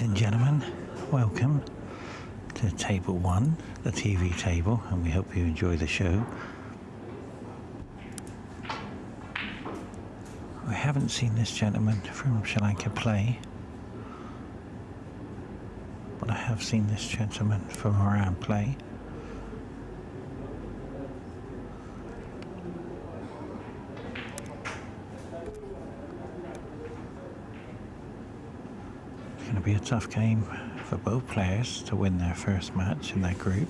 and gentlemen, welcome to Table 1, the TV table, and we hope you enjoy the show. I haven't seen this gentleman from Sri Lanka play, but I have seen this gentleman from Iran play. It's going to be a tough game for both players to win their first match in their group.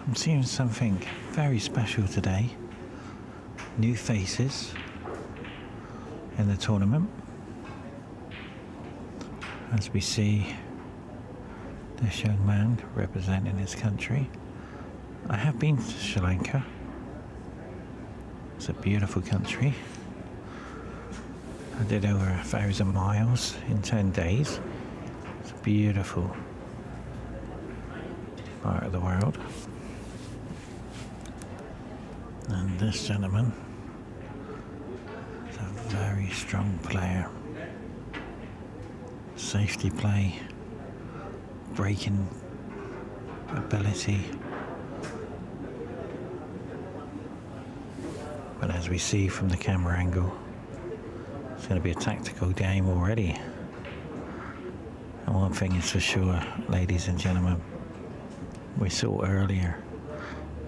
I'm seeing something very special today. New faces in the tournament, as we see this young man representing his country. I have been to Sri Lanka. It's a beautiful country. I did over 1,000 miles in 10 days. It's a beautiful part of the world. And this gentleman is a very strong player. Safety play, breaking ability. But as we see from the camera angle, it's going to be a tactical game already. And one thing is for sure, ladies and gentlemen, we saw earlier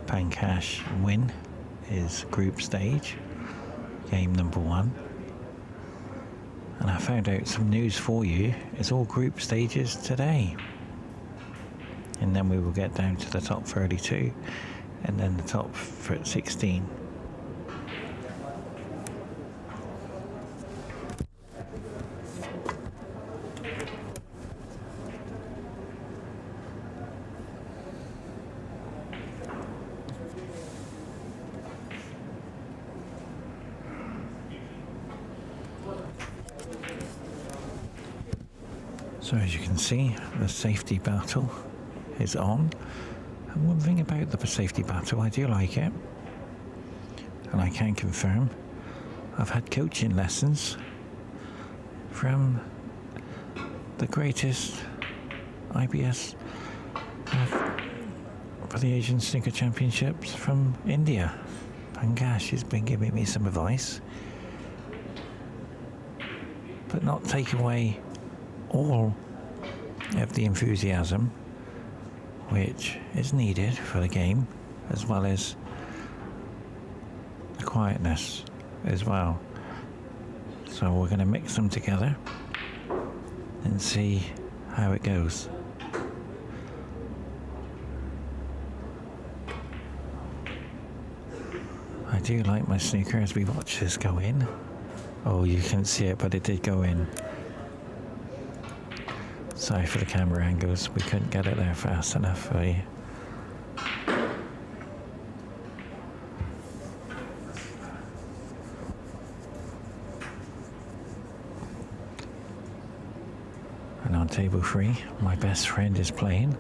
Pankaj win his group stage, game number 1. And I found out some news for you. It's all group stages today. And then we will get down to the top 32 and then the top 16. So as you can see, the safety battle is on. And one thing about the safety battle, I do like it. And I can confirm, I've had coaching lessons from the greatest IBS for the Asian Snooker Championships from India. Pankaj has been giving me some advice, but not take away all of the enthusiasm which is needed for the game, as well as the quietness as well. So we're going to mix them together and see how it goes. I do like my snooker as we watch this go in. Oh, you can't see it, but it did go in. Sorry for the camera angles, we couldn't get it there fast enough for you. And on table 3, my best friend is playing.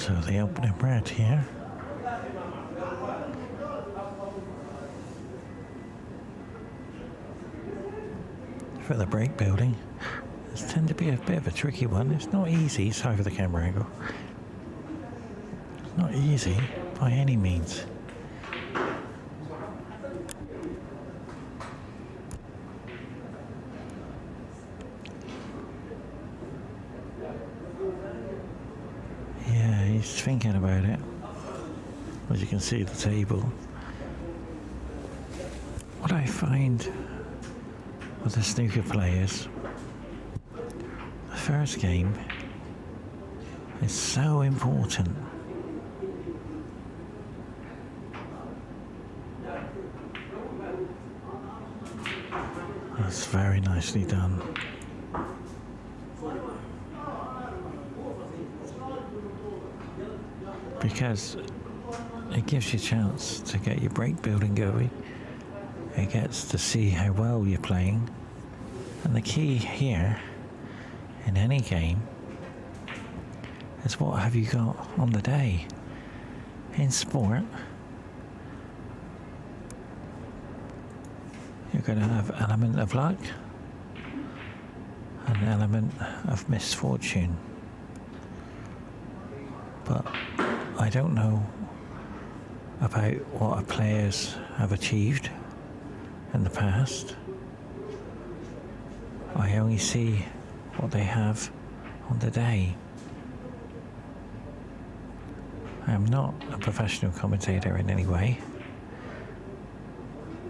So the opening red here. For the break building. This tends to be a bit of a tricky one. It's not easy, sorry for the camera angle. It's not easy by any means. Yeah, he's thinking about it. As you can see the table. What I find with the snooker players, the first game is so important. That's very nicely done. Because it gives you a chance to get your break building going. It gets to see how well you're playing. And the key here, in any game, is what have you got on the day. In sport, you're going to have an element of luck, an element of misfortune. But I don't know about what our players have achieved in the past. I only see what they have on the day. I am not a professional commentator in any way,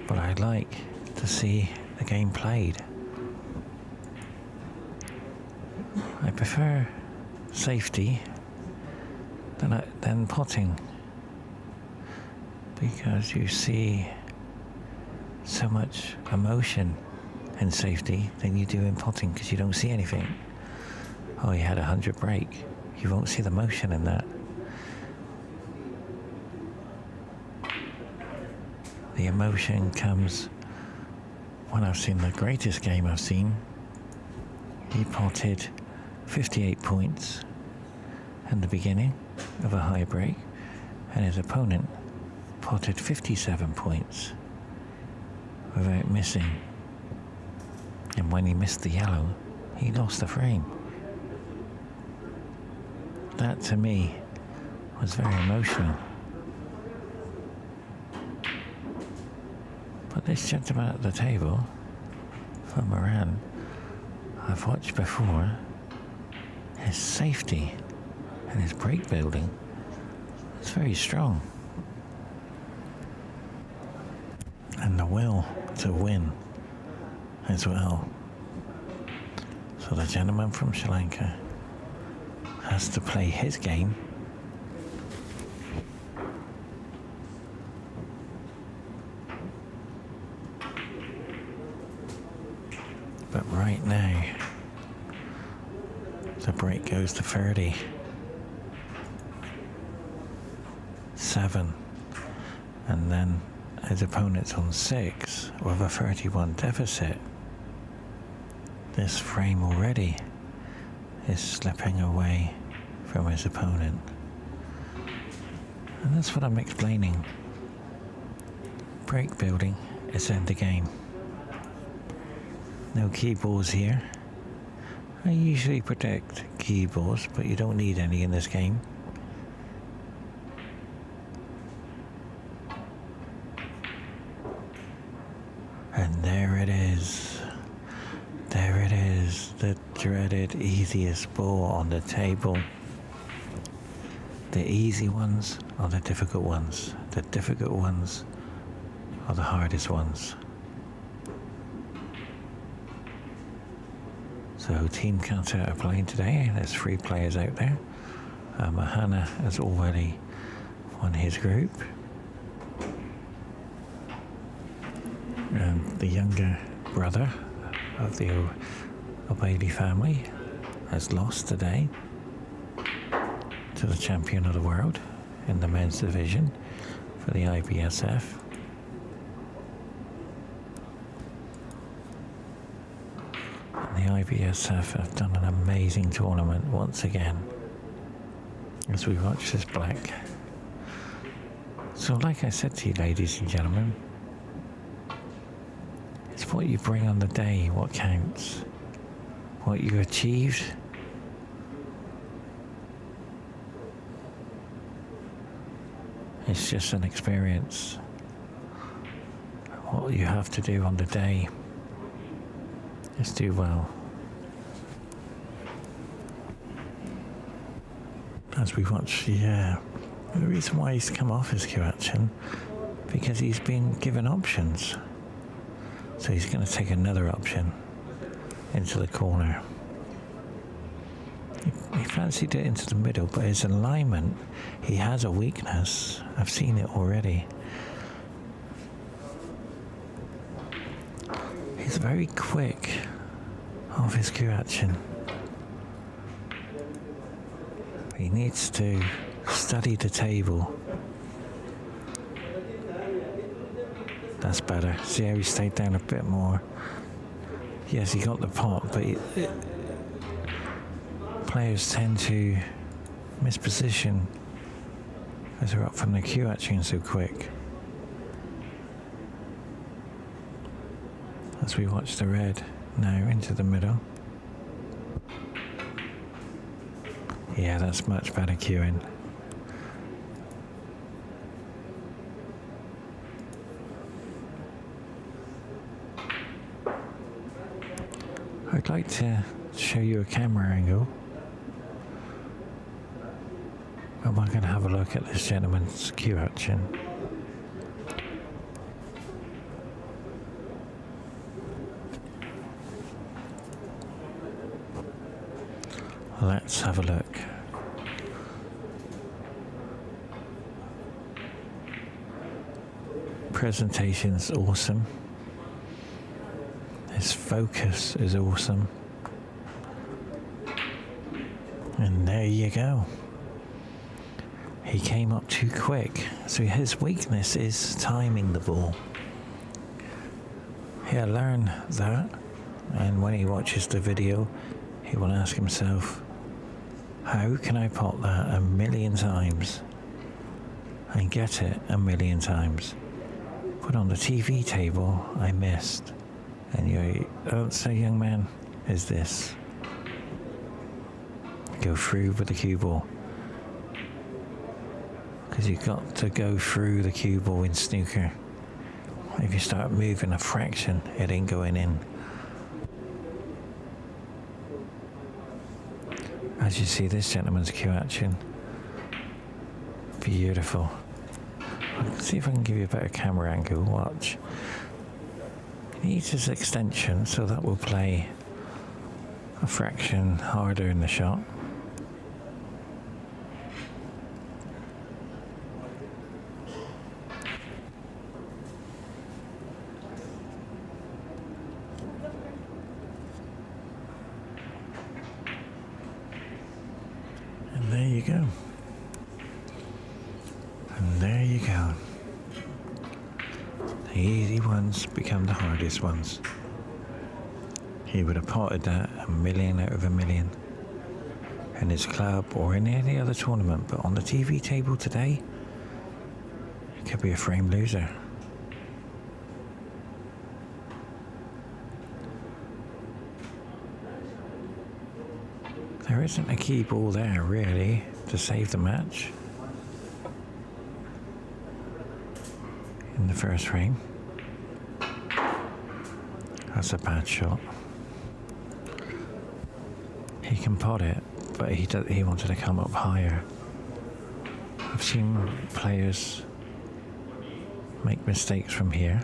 but I like to see the game played. I prefer safety than potting, because you see so much emotion in safety than you do in potting, because you don't see anything. Oh, you had 100 break. You won't see the motion in that. The emotion comes when I've seen the greatest game I've seen. He potted 58 points in the beginning of a high break, and his opponent potted 57 points without missing. And when he missed the yellow, he lost the frame. That to me was very emotional. But this gentleman at the table, from Iran, I've watched before, his safety and his break building is very strong. And the will to win as well. So the gentleman from Sri Lanka has to play his game. But right now, the break goes to 37, and then his opponent's on 6 with a 31 deficit. This frame already is slipping away from his opponent. And that's what I'm explaining. Break building is end the game. No keyboards here. I usually predict keyboards, but you don't need any in this game. And there it is. There it is, the dreaded easiest ball on the table. The easy ones are the difficult ones. The difficult ones are the hardest ones. So Team Qatar are playing today. There's 3 players out there. Mohamed has already won his group. The younger brother of the Obaidi family has lost today to the champion of the world in the men's division for the IBSF. And the IBSF have done an amazing tournament once again. as we watch this black. So like I said to you, ladies and gentlemen, it's what you bring on the day what counts. What you achieved, it's just an experience. What you have to do on the day is do well. As we watch, the reason why he's come off his cue action, because he's been given options. So he's going to take another option into the corner. He fancied it into the middle, but his alignment, he has a weakness. I've seen it already. He's very quick off his cue action. He needs to study the table. That's better. See how he stayed down a bit more. Yes, he got the pot, but players tend to misposition as they're up from the cue action so quick. As we watch the red now into the middle. Yeah, that's much better cueing. I'd like to show you a camera angle. And we're going to have a look at this gentleman's cue action. Let's have a look. Presentation's awesome. His focus is awesome. And there you go. He came up too quick. So his weakness is timing the ball. He'll learn that. And when he watches the video, he will ask himself, how can I pot that 1,000,000 times and get it 1,000,000 times? But on the TV table, I missed. And your answer, young man, is this. Go through with the cue ball. Because you've got to go through the cue ball in snooker. If you start moving a fraction, it ain't going in. As you see this gentleman's cue action. Beautiful. Let's see if I can give you a better camera angle. Watch. He needs his extension, so that will play a fraction harder in the shot. And there you go. And there you go. The easy ones become the hardest ones. He would have potted that 1,000,000 out of 1,000,000 in his club or in any other tournament, but on the TV table today, it could be a frame loser. There isn't a key ball there really to save the match in the first frame. That's a bad shot. He can pot it, but he wanted to come up higher. I've seen players make mistakes from here.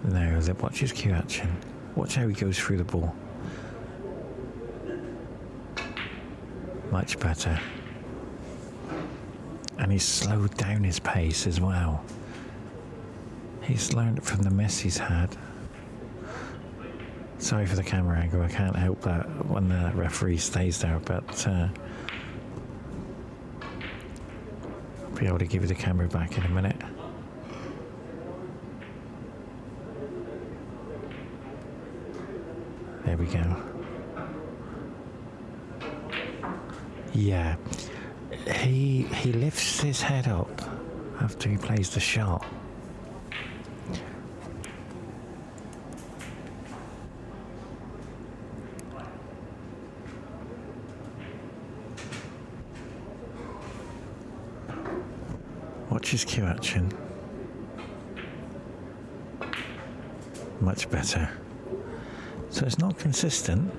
Now, watch his cue action. Watch how he goes through the ball. Much better. And he's slowed down his pace as well. He's learned from the mess he's had. Sorry for the camera angle, I can't help that when the referee stays there, but I'll be able to give you the camera back in a minute. There we go. Yeah, he lifts his head up after he plays the shot. Watch his cue action. Much better. So it's not consistent,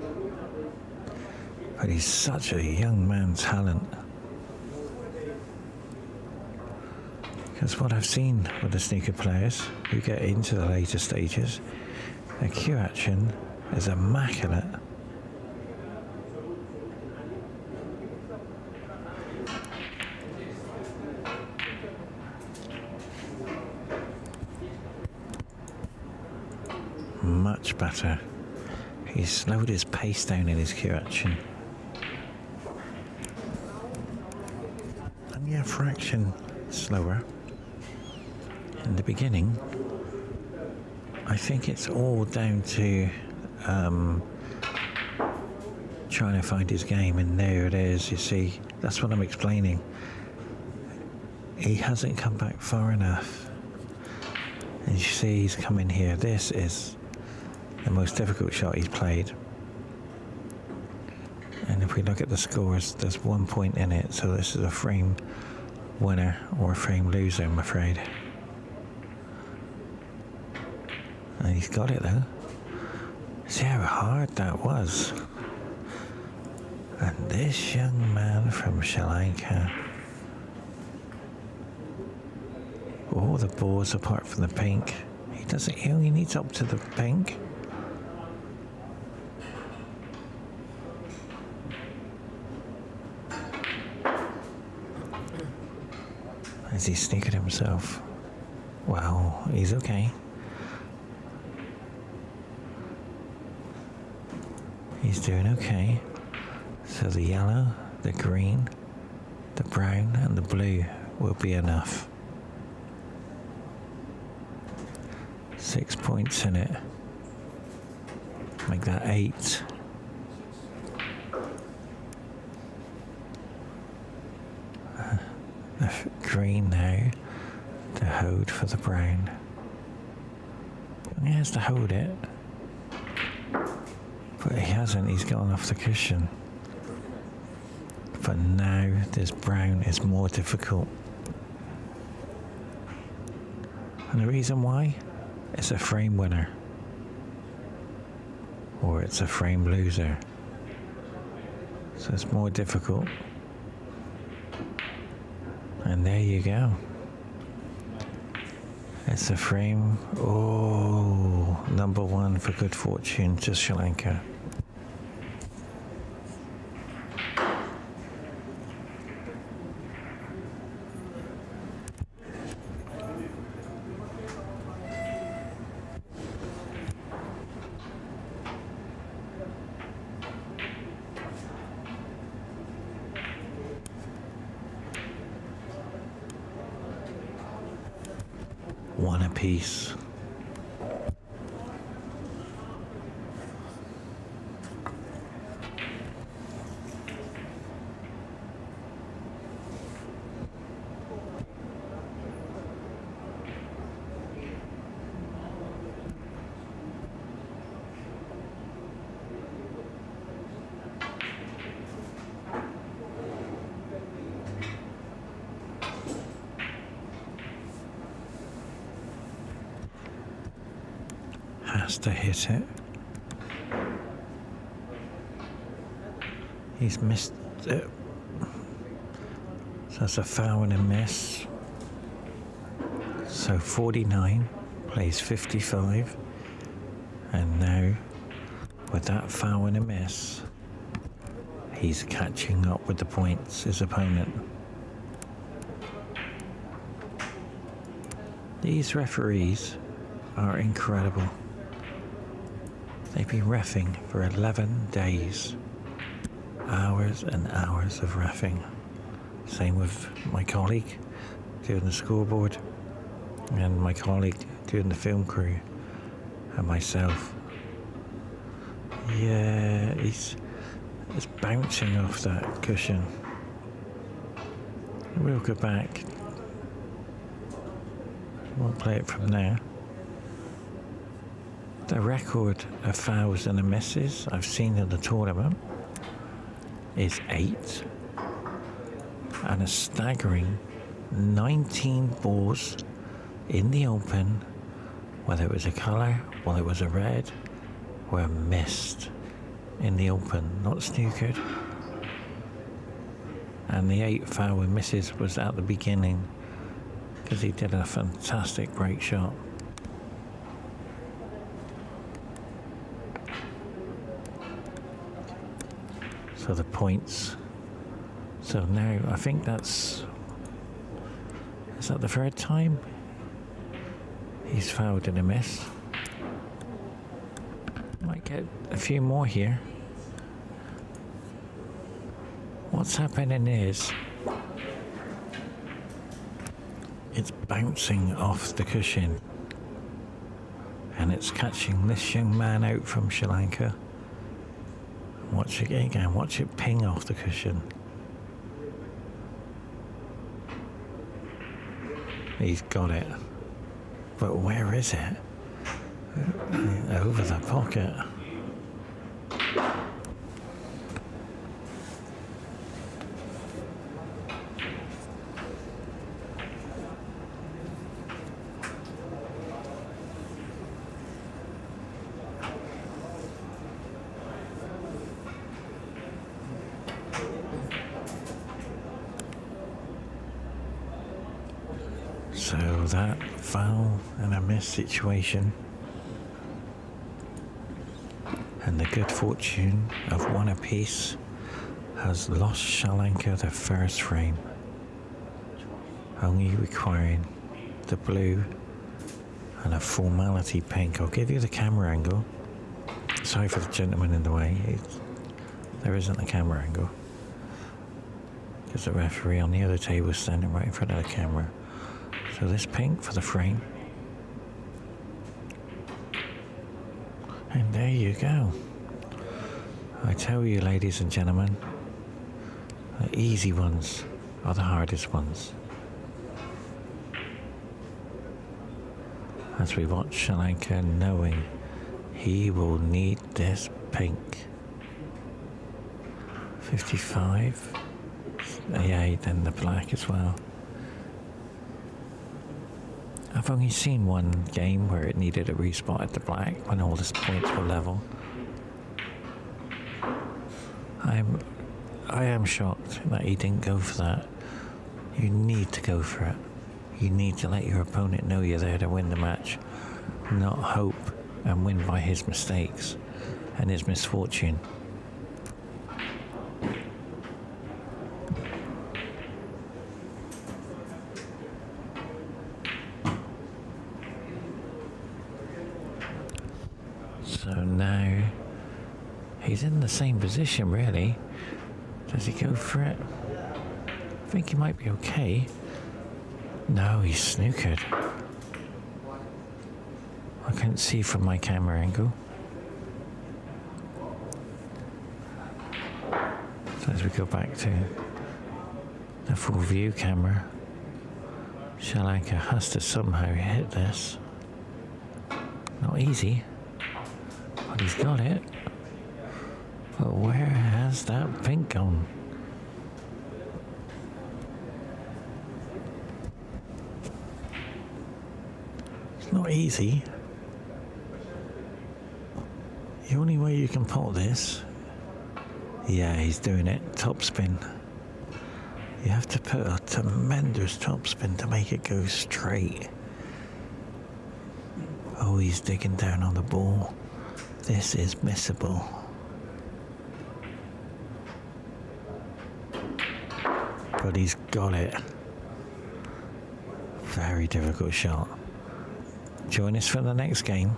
but he's such a young man's talent. Because what I've seen with the snooker players who get into the later stages, their cue action is immaculate. Much better. He's slowed his pace down in his cue action. Only a fraction slower. In the beginning, I think it's all down to trying to find his game, and there it is, you see. That's what I'm explaining. He hasn't come back far enough. And you see he's coming here. This is the most difficult shot he's played. And if we look at the scores, there's 1 point in it, so this is a frame winner or a frame loser, I'm afraid. And he's got it though. See how hard that was. And this young man from Sri Lanka, all the balls apart from the pink. He only needs up to the pink. Is he sneaking himself? Wow, he's okay. He's doing okay. So the yellow, the green, the brown and the blue will be enough. 6 points in it. Make that 8. The green now to hold for the brown. He has to hold it, but he hasn't. He's gone off the cushion. But now this brown is more difficult, and the reason why, it's a frame winner or it's a frame loser, so it's more difficult. And there you go. It's a frame. Oh, number 1 for good fortune to Sri Lanka. One apiece. Has to hit it. He's missed it. So that's a foul and a miss. So 49 plays 55. And now, with that foul and a miss, he's catching up with the points, his opponent. These referees are incredible. They've been reffing for 11 days. Hours and hours of reffing. Same with my colleague doing the scoreboard, and my colleague doing the film crew, and myself. Yeah, it's bouncing off that cushion. We'll go back. We'll play it from there. The record of fouls and misses I've seen in the tournament is 8, and a staggering 19 balls in the open, whether it was a colour, whether it was a red, were missed in the open, not snookered. And the 8 foul and misses was at the beginning because he did a fantastic break shot. So the points. So now I think is that the third time he's fouled and a miss. Might get a few more here. What's happening is it's bouncing off the cushion and it's catching this young man out from Sri Lanka. Watch it again, watch it ping off the cushion. He's got it. But where is it? Over the pocket. So that foul and a miss situation, and the good fortune of one apiece has lost Sri Lanka the first frame, only requiring the blue and a formality pink. I'll give you the camera angle. Sorry for the gentleman in the way. There isn't a camera angle because the referee on the other table is standing right in front of the camera. So this pink for the frame. And there you go. I tell you, ladies and gentlemen, the easy ones are the hardest ones. As we watch Sri Lanka, knowing he will need this pink. 55. Yeah, then the black as well. I've only seen one game where it needed a respot at the black when all the points were level. I am shocked that he didn't go for that. You need to go for it. You need to let your opponent know you're there to win the match, not hope and win by his mistakes and his misfortune. So now he's in the same position, really. Does he go for it? I think he might be okay. No, he's snookered. I couldn't see from my camera angle. So as we go back to the full view camera, Sri Lanka has to somehow hit this. Not easy. But he's got it. But where has that pink gone? It's not easy. The only way you can pot this, yeah, he's doing it, top spin. You have to put a tremendous top spin to make it go straight. Oh, he's digging down on the ball. This is missable. But he's got it. Very difficult shot. Join us for the next game.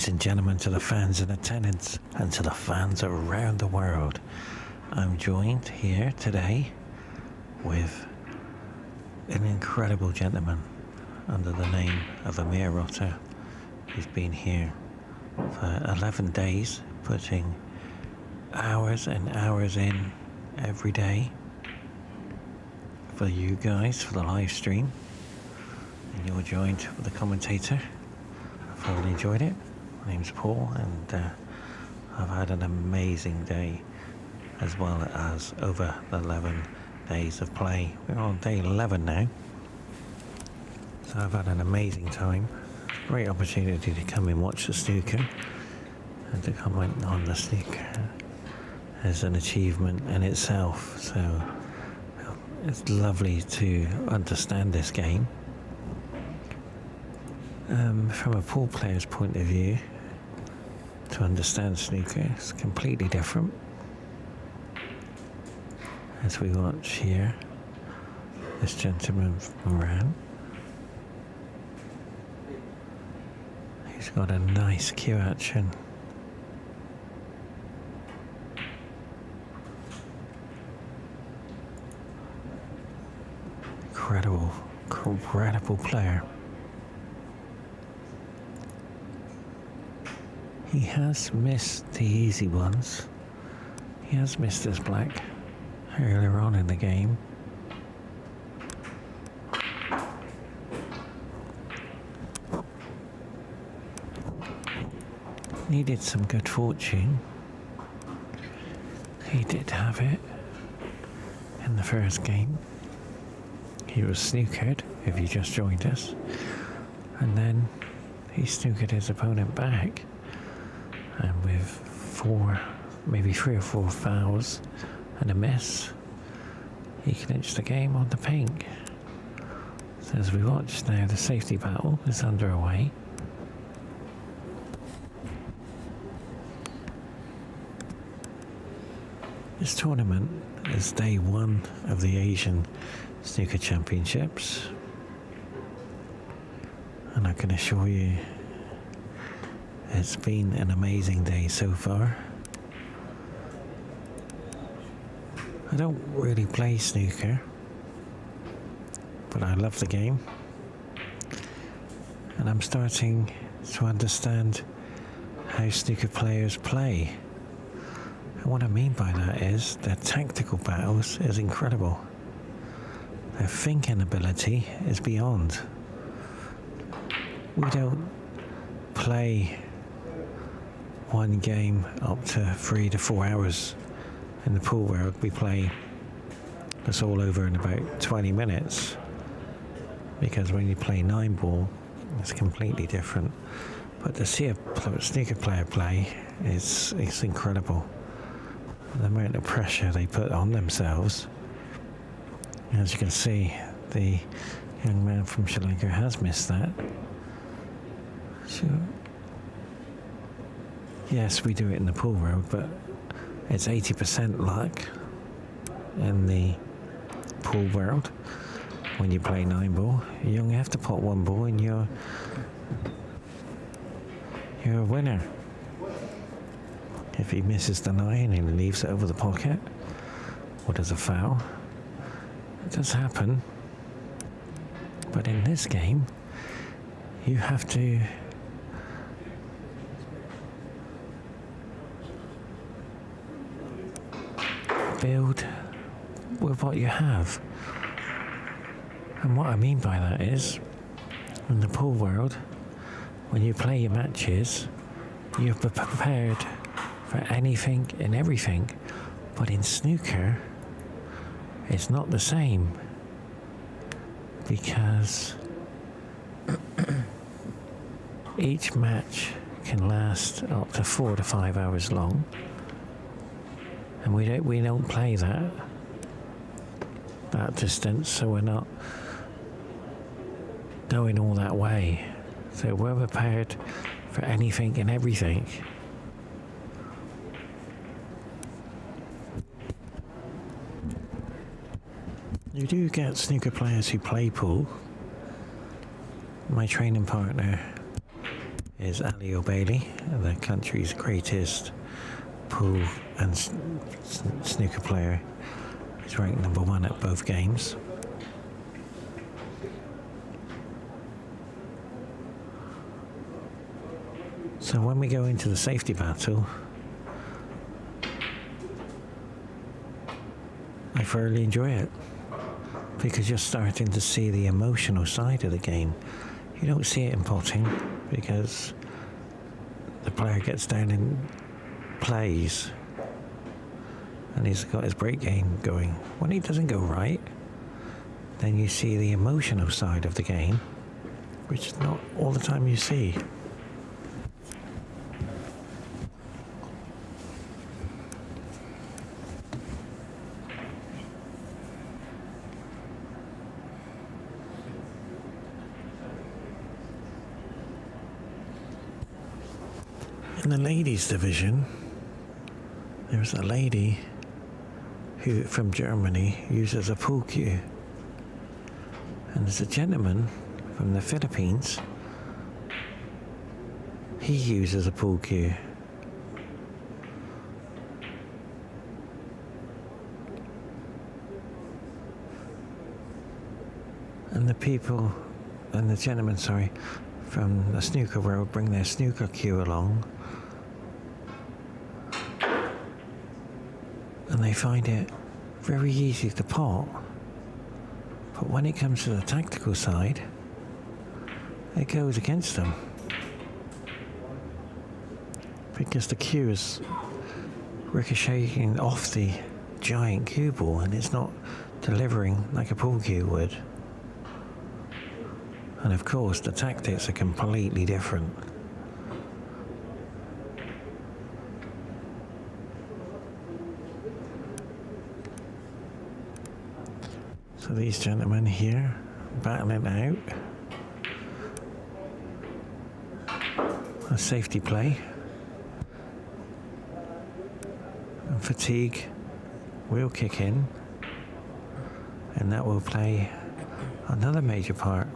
Ladies and gentlemen, to the fans in attendance and to the fans around the world, I'm joined here today with an incredible gentleman under the name of Amir Rotter. He's been here for 11 days, putting hours and hours in every day for you guys, for the live stream. And you're joined with the commentator. I've thoroughly enjoyed it. My name's Paul, and I've had an amazing day, as well as over the 11 days of play. We're on day 11 now, so I've had an amazing time. Great opportunity to come and watch the snooker and to comment on the snooker as an achievement in itself. So it's lovely to understand this game. From a pool player's point of view, to understand snooker is completely different. As we watch here, this gentleman from Iran, he's got a nice cue action. Incredible player. He has missed the easy ones. He has missed his black earlier on in the game. Needed some good fortune. He did have it in the first game. He was snookered, if you just joined us, and then he snookered his opponent back, and with maybe 3 or 4 fouls and a miss, he clinched the game on the pink. So as we watch now, the safety battle is underway. This tournament is day 1 of the Asian Snooker Championships, and I can assure you it's been an amazing day so far. I don't really play snooker, but I love the game, and I'm starting to understand how snooker players play. And what I mean by that is their tactical battles is incredible. Their thinking ability is beyond. We don't play one game up to 3 to 4 hours. In the pool world, we play this all over in about 20 minutes. Because when you play 9-ball, it's completely different. But to see a snooker player play is incredible. The amount of pressure they put on themselves. As you can see, the young man from Sri Lanka has missed that. So, yes, we do it in the pool world, but it's 80% luck in the pool world. When you play 9-ball, you only have to pot 1 ball and you're a winner. If he misses the 9 and he leaves it over the pocket, or does a foul, it does happen. But in this game, you have to build with what you have. And what I mean by that is, in the pool world, when you play your matches, you're prepared for anything and everything. But in snooker, it's not the same, because each match can last up to 4 to 5 hours long, and we don't play that distance, so we're not going all that way. So we're prepared for anything and everything. You do get snooker players who play pool. My training partner is Ali O'Bailey, the country's greatest pool and snooker player. He's ranked number 1 at both games. So when we go into the safety battle, I thoroughly enjoy it because you're starting to see the emotional side of the game. You don't see it in potting because the player gets down and plays and he's got his break game going. When he doesn't go right, then you see the emotional side of the game, which is not all the time you see. In the ladies division, there's a lady who from Germany uses a pool cue, and there's a gentleman from the Philippines, he uses a pool cue. And the people, and the gentlemen, sorry, from the snooker world bring their snooker cue along, and they find it very easy to pot. But when it comes to the tactical side, it goes against them because the cue is ricocheting off the giant cue ball and it's not delivering like a pool cue would. And of course the tactics are completely different. So these gentlemen here battling out a safety play, and fatigue will kick in, and that will play another major part.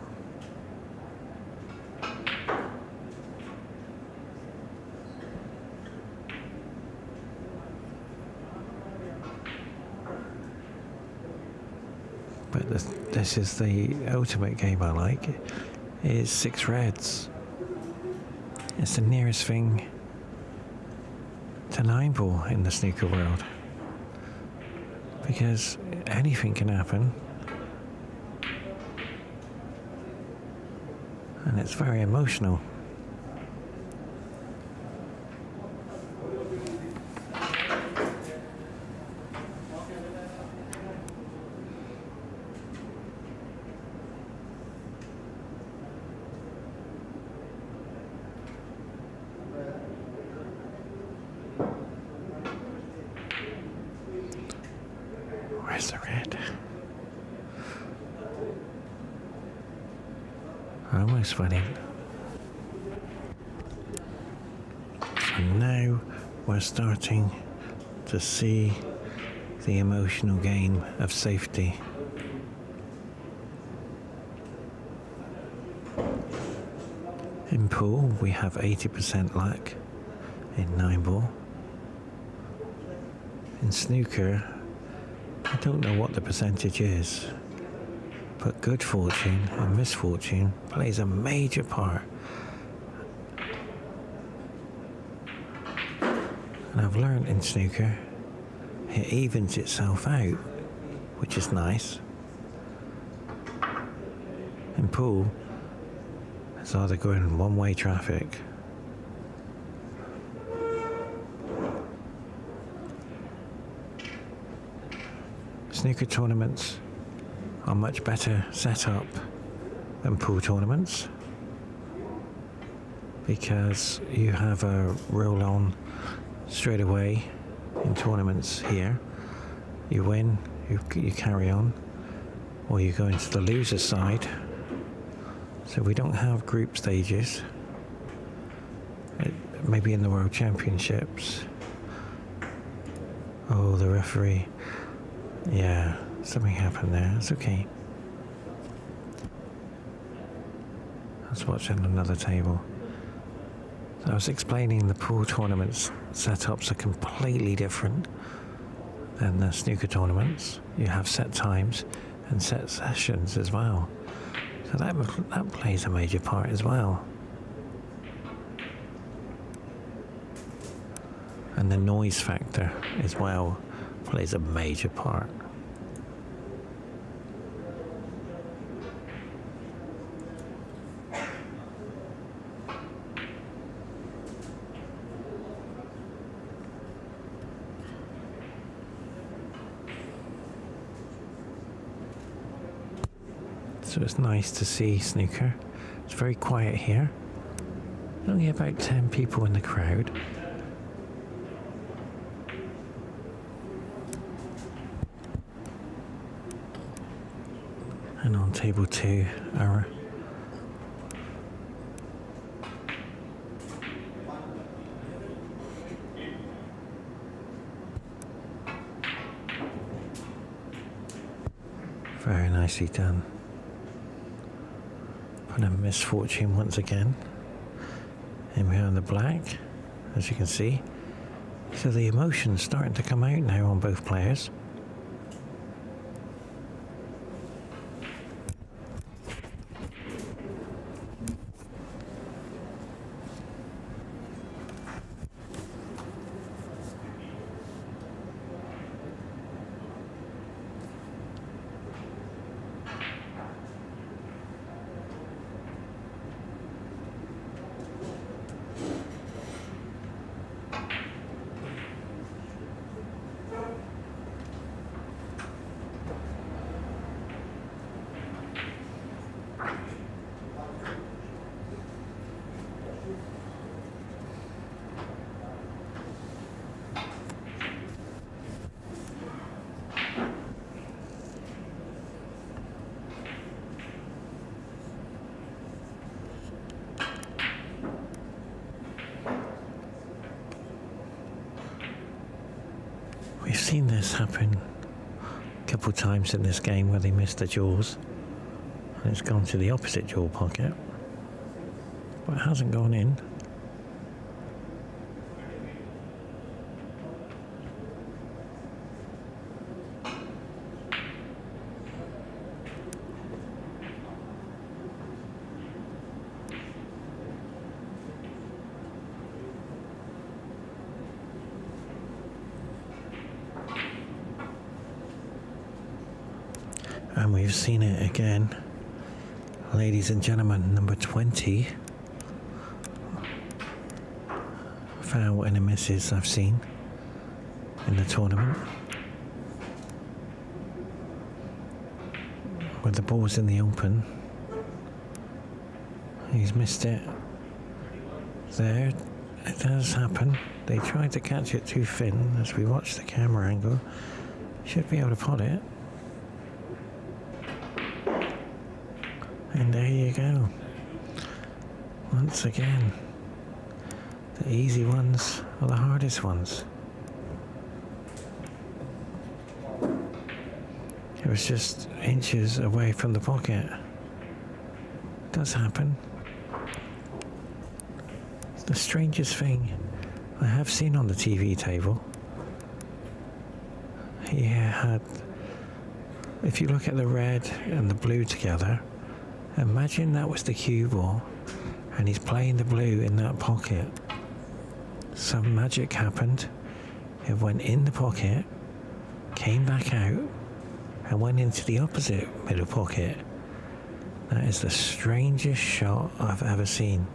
But this is the ultimate game I like, is 6 reds. It's the nearest thing to 9 ball in the snooker world, because anything can happen and it's very emotional. Where's the red? Almost winning. So now we're starting to see the emotional game of safety. In pool we have 80% luck in 9 ball. In snooker, I don't know what the percentage is, but good fortune and misfortune plays a major part. And I've learned in snooker, it evens itself out, which is nice. In pool, it's either going one-way traffic. Snooker tournaments are much better set up than pool tournaments because you have a roll on straight away in tournaments here. You win, you carry on, or you go into the loser side. So we don't have group stages. Maybe in the World Championships. Oh, the referee. Yeah, something happened there. It's okay. Let's watch at another table. So I was explaining the pool tournaments setups are completely different than the snooker tournaments. You have set times and set sessions as well. So that plays a major part as well. And the noise factor as well plays a major part. So it's nice to see snooker. It's very quiet here. Only about 10 people in the crowd. And on table 2, our very nicely done. But a misfortune once again. And we're on the black, as you can see. So the emotion's starting to come out now on both players. We've seen this happen a couple of times in this game where they missed the jaws and it's gone to the opposite jaw pocket, but it hasn't gone in. And we've seen it again, ladies and gentlemen. Number 20, foul winner misses I've seen in the tournament. With the balls in the open, he's missed it. There, it does happen. They tried to catch it too thin. As we watch the camera angle, should be able to pot it. And there you go. Once again, the easy ones are the hardest ones. It was just inches away from the pocket. It does happen. It's the strangest thing I have seen on the TV table. He had, if you look at the red and the blue together, imagine that was the cue ball and he's playing the blue in that pocket. Some magic happened. It went in the pocket, came back out, and went into the opposite middle pocket. That is the strangest shot I've ever seen.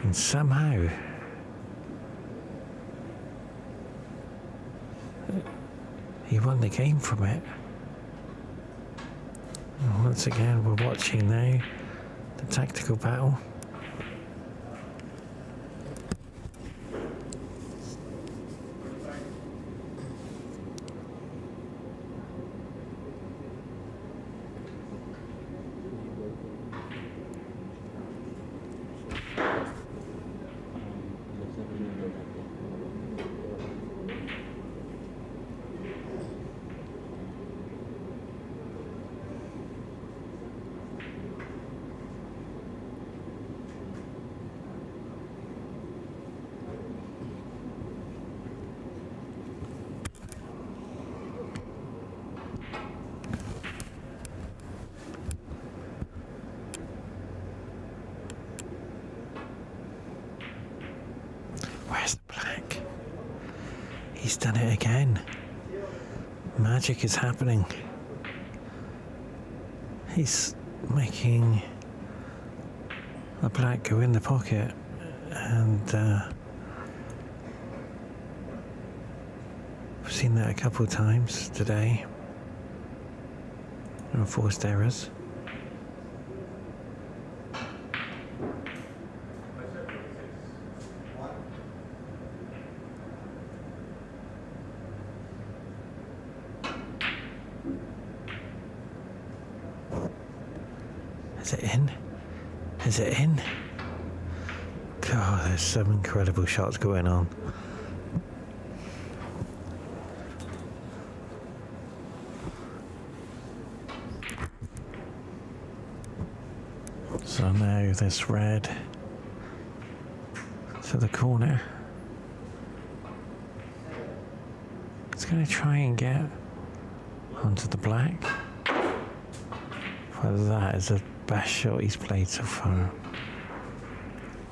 And somehow he won the game from it. And once again, we're watching now the tactical battle. He's done it again. Magic is happening. He's making a black go in the pocket, and I've seen that a couple of times today. There are forced errors. Is it in? Is it in? God, there's some incredible shots going on. So now this red to the corner. It's going to try and get onto the black. Well, that is the best shot he's played so far.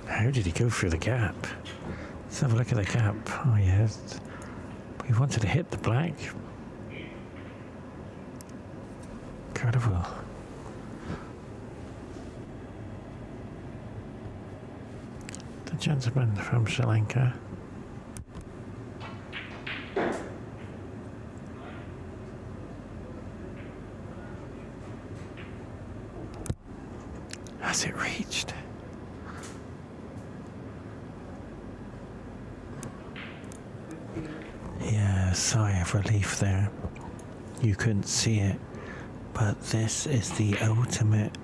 How did he go through the gap? Let's have a look at the gap. Oh yes, we wanted to hit the black. Incredible. The gentleman from Sri Lanka. Has it reached? Yeah, sigh of relief there. You couldn't see it, but this is the ultimate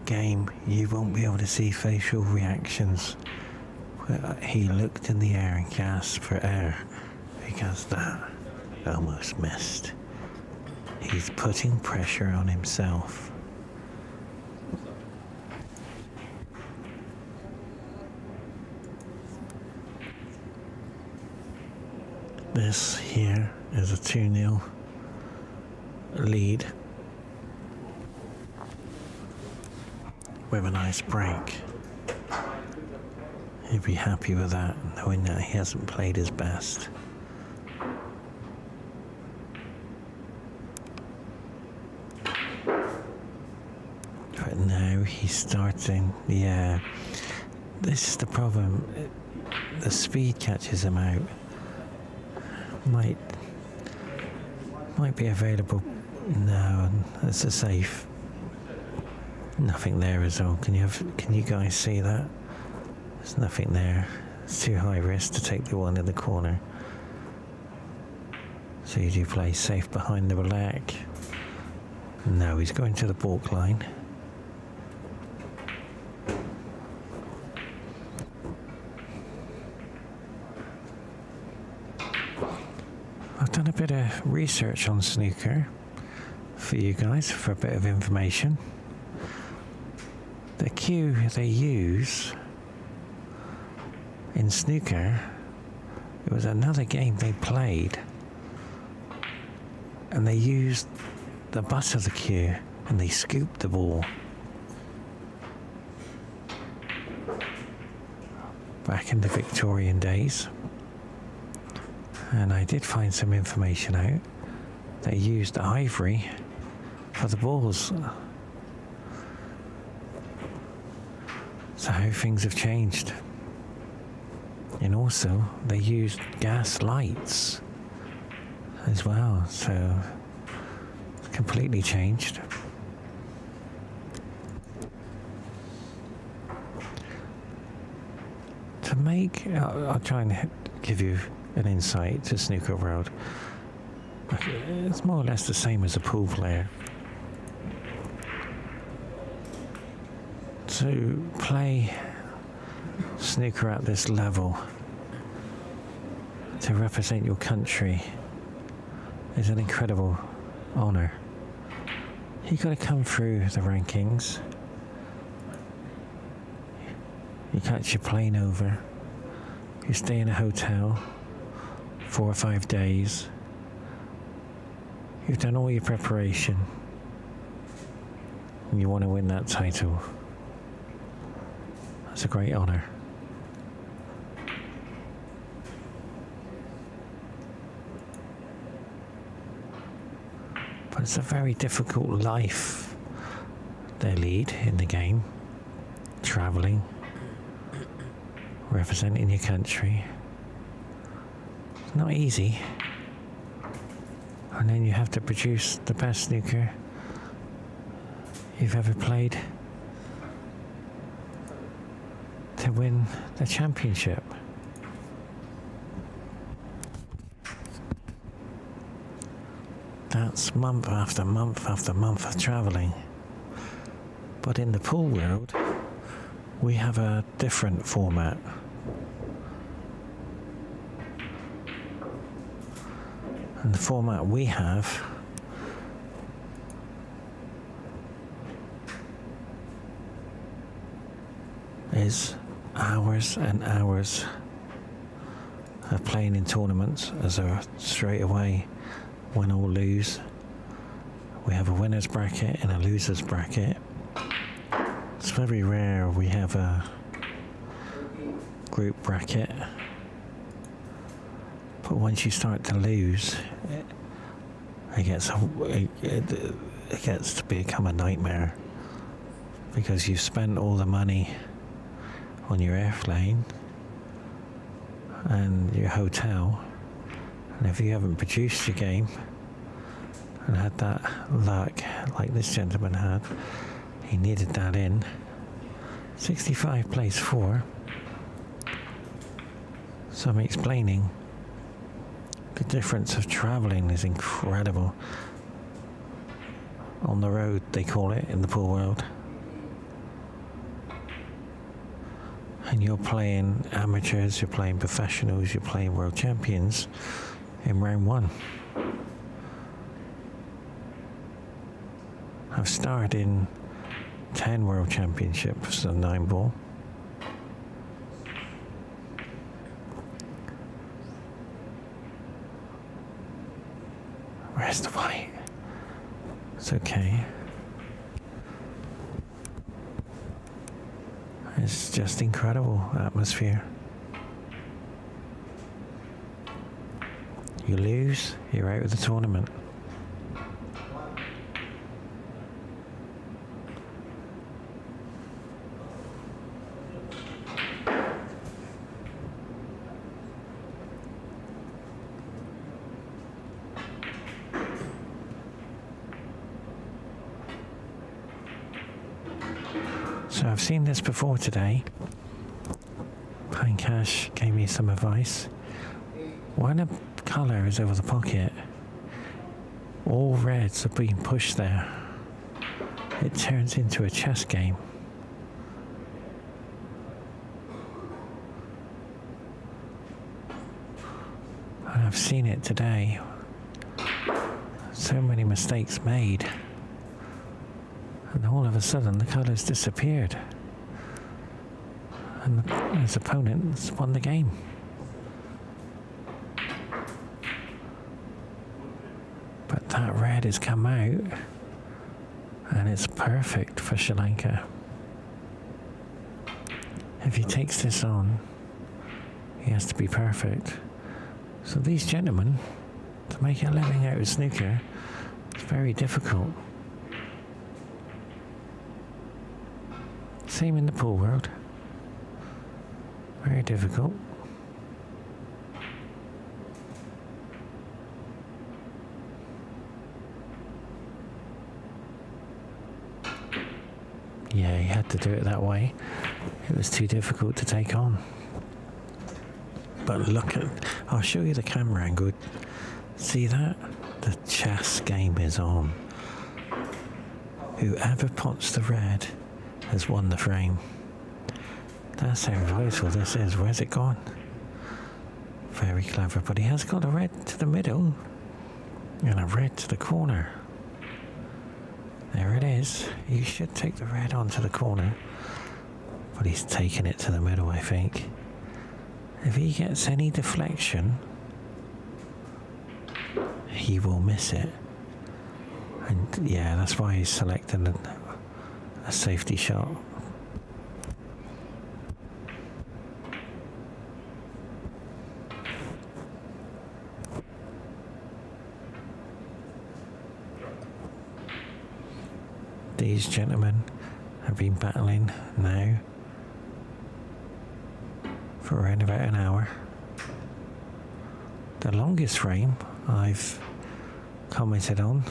game. You won't be able to see facial reactions. He looked in the air and gasped for air because that almost missed. He's putting pressure on himself. This here is a 2-0 lead with a nice break. He'd be happy with that, knowing that he hasn't played his best. But now he's starting, yeah. This is the problem. The speed catches him out. Might be available now, and it's a safe. Nothing there as well. Can you guys see that? There's nothing there. It's too high risk to take the one in the corner. So you do play safe behind the black. No, he's going to the balk line. I've done a bit of research on snooker for you guys for a bit of information. The cue they use in snooker, it was another game they played, and they used the butt of the cue and they scooped the ball. Back in the Victorian days. And I did find some information out. They used ivory for the balls. So how things have changed. And also, they used gas lights as well. So it's completely changed. To make, I'll try and give you an insight to snooker world. It's more or less the same as a pool player. To play snooker at this level, to represent your country, is an incredible honour. You've got to come through the rankings. You catch your plane over. You stay in a hotel 4 or 5 days. You've done all your preparation, and you want to win that title. That's a great honour. But it's a very difficult life they lead in the game. Travelling, representing your country. It's not easy. And then you have to produce the best snooker you've ever played to win the championship. That's month after month after month of travelling. But in the pool world, we have a different format. And the format we have is hours and hours of playing in tournaments as a straight away win or lose. We have a winner's bracket and a loser's bracket. It's very rare we have a group bracket. But once you start to lose, it gets to become a nightmare, because you've spent all the money on your airplane and your hotel, and if you haven't produced your game and had that luck like this gentleman had, he needed that in. 65 plays 4. So I'm explaining the difference of travelling is incredible. On the road, they call it in the pool world. And you're playing amateurs, you're playing professionals, you're playing world champions in round 1. I've starred in 10 world championships of 9-ball. Where's the white? It's okay. It's just incredible atmosphere. You lose, you're out of the tournament. So I've seen this before today. Pine Cash gave me some advice. When a colour is over the pocket, all reds are being pushed there. It turns into a chess game. And I've seen it today. So many mistakes made. And all of a sudden, the colours disappeared. And his opponents won the game. But that red has come out, and it's perfect for Sri Lanka. If he takes this on, he has to be perfect. So these gentlemen, to make a living out of snooker, it's very difficult. Same in the pool world. Very difficult. Yeah, he had to do it that way. It was too difficult to take on. But look at, I'll show you the camera angle. See that? The chess game is on. Whoever pots the red has won the frame. That's how vital this is. Where's it gone? Very clever, but he has got a red to the middle and a red to the corner. There it is. You should take the red onto the corner, but he's taking it to the middle, I think. If he gets any deflection, he will miss it. And yeah, that's why he's selecting a safety shot. These gentlemen have been battling now for around about an hour. The longest frame I've commented on,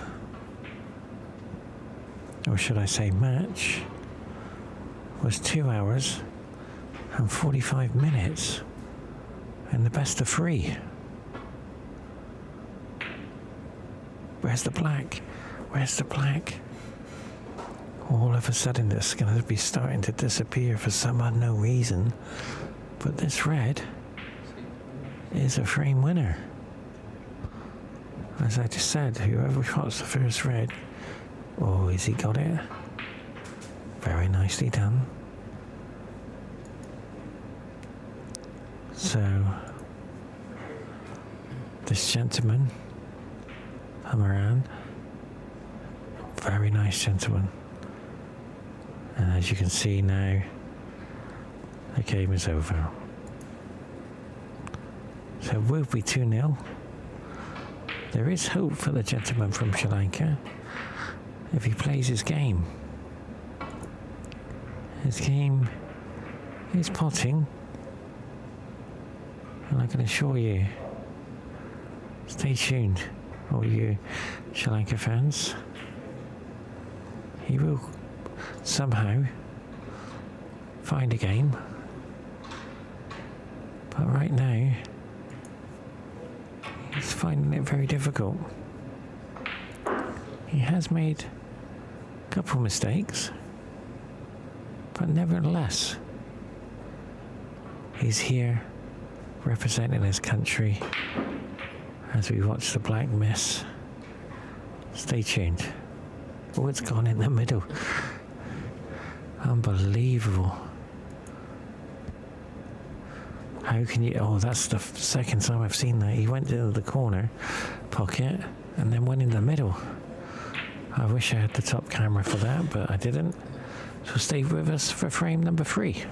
or should I say match, was 2 hours and 45 minutes and the best of 3. Where's the black? Where's the black? All of a sudden it's going to be starting to disappear for some unknown reason, but this red is a frame winner. As I just said, whoever shots the first red, oh, has he got it? Very nicely done. So this gentleman, Hamaran, very nice gentleman. And as you can see now, the game is over. So it will be 2-0. There is hope for the gentleman from Sri Lanka if he plays his game. His game is potting, and I can assure you, stay tuned, all you Sri Lanka fans. He will somehow find a game, but right now he's finding it very difficult. He has made a couple mistakes, but nevertheless he's here representing his country as we watch the black miss. Stay tuned. Oh, it's gone in the middle. Unbelievable. How can you... Oh, that's the second time I've seen that. He went into the corner pocket and then went in the middle. I wish I had the top camera for that, but I didn't. So stay with us for frame number 3.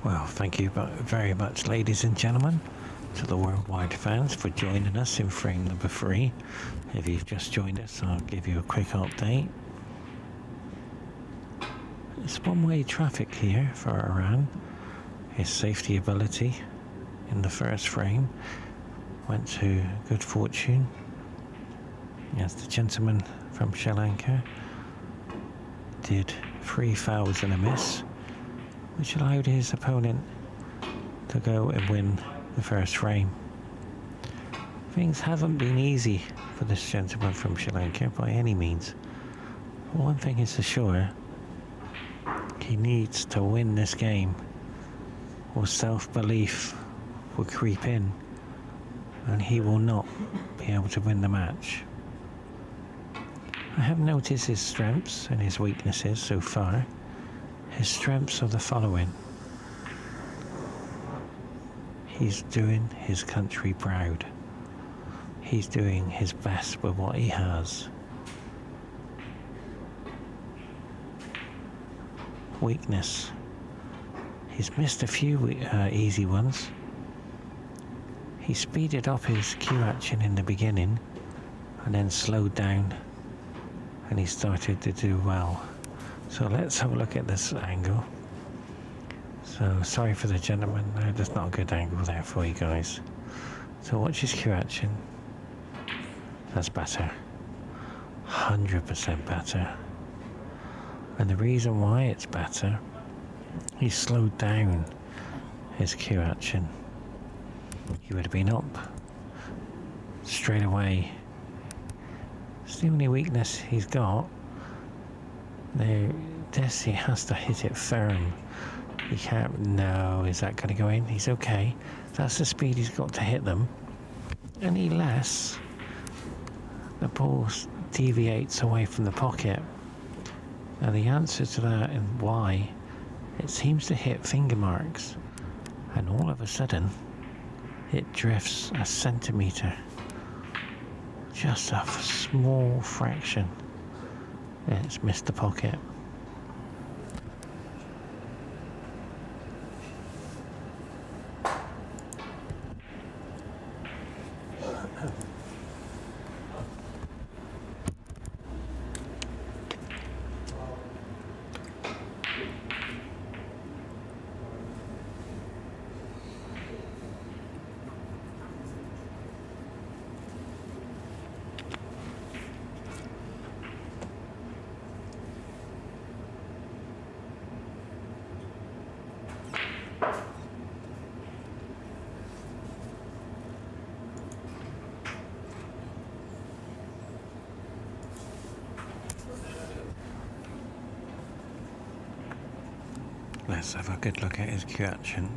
Well, thank you very much, ladies and gentlemen, to the worldwide fans for joining us in frame number 3. If you've just joined us, I'll give you a quick update. It's one-way traffic here for Iran. His safety ability in the first frame went to good fortune, as the gentleman from Sri Lanka did 3 fouls and a miss, which allowed his opponent to go and win the first frame. Things haven't been easy for this gentleman from Sri Lanka by any means. One thing is for sure, he needs to win this game, or self-belief will creep in and he will not be able to win the match. I have noticed his strengths and his weaknesses so far. His strengths are the following. He's doing his country proud. He's doing his best with what he has. Weakness. He's missed a few easy ones. He speeded up his cue action in the beginning and then slowed down, and he started to do well. So let's have a look at this angle. So sorry for the gentleman, no, there's not a good angle there for you guys. So watch his cue action. That's better. 100% better. And the reason why it's better, he slowed down his cue action. He would have been up straight away. It's the only weakness he's got. Now, this he has to hit it firm. He can't, no, is that going to go in? He's okay. That's the speed he's got to hit them. Any less, the ball deviates away from the pocket. Now the answer to that and why, it seems to hit finger marks, and all of a sudden it drifts a centimetre, just a small fraction, and it's missed the pocket. Let's have a good look at his cue action.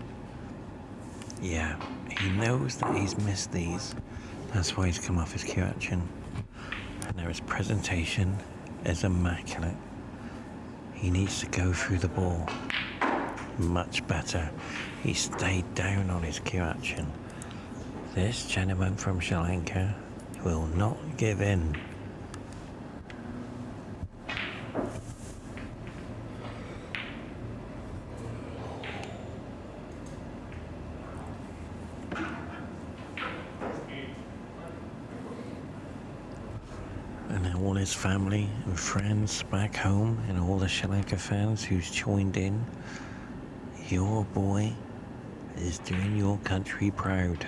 Yeah, he knows that he's missed these. That's why he's come off his cue action. And now his presentation is immaculate. He needs to go through the ball much better. He stayed down on his cue action. This gentleman from Sri Lanka will not give in. And now all his family and friends back home and all the Sri Lanka fans who's joined in, your boy is doing your country proud.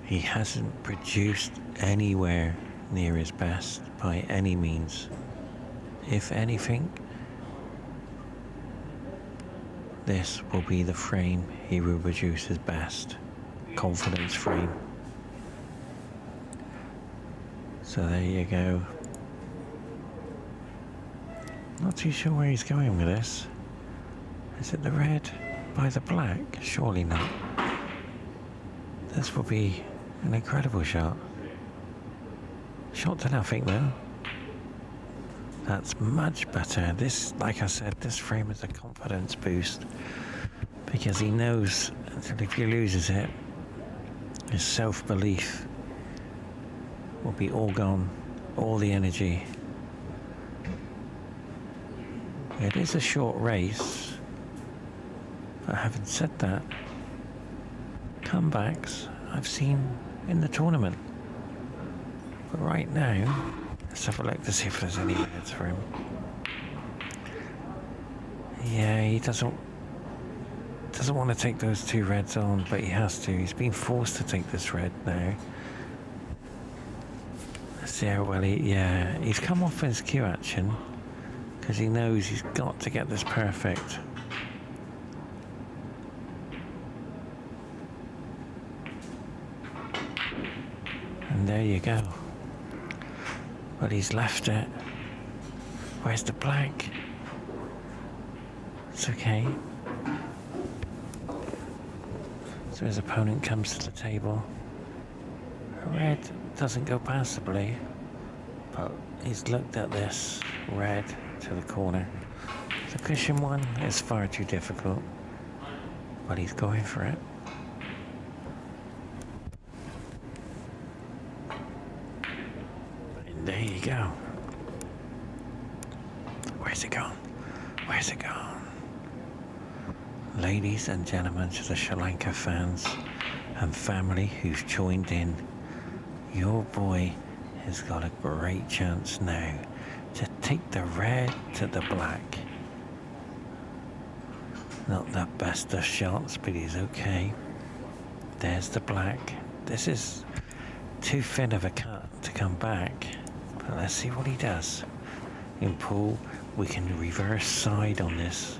He hasn't produced anywhere near his best by any means. If anything, this will be the frame he will produce his best. Confidence frame. So there you go. Not too sure where he's going with this. Is it the red by the black? Surely not. This will be an incredible shot. Shot to nothing though. That's much better. This, like I said, this frame is a confidence boost. Because he knows that if he loses it, his self-belief will be all gone, all the energy. It is a short race, but having said that, comebacks I've seen in the tournament. But right now, let's have a look to see if there's any reds for him. Yeah, he doesn't Doesn't want to take those two reds on, but he has to. He's been forced to take this red now. Let's see how well he's come off his cue action because he knows he's got to get this perfect. And there you go. But he's left it. Where's the black? It's okay. So his opponent comes to the table. Red doesn't go passably, but he's looked at this red to the corner. The cushion one is far too difficult, but he's going for it. And there you go. Where's it gone? Where's it gone? Ladies and gentlemen, to the Sri Lanka fans and family who've joined in, your boy has got a great chance now to take the red to the black. Not the best of shots, but he's okay. There's the black. This is too thin of a cut to come back, but let's see what he does. In pool, we can reverse side on this.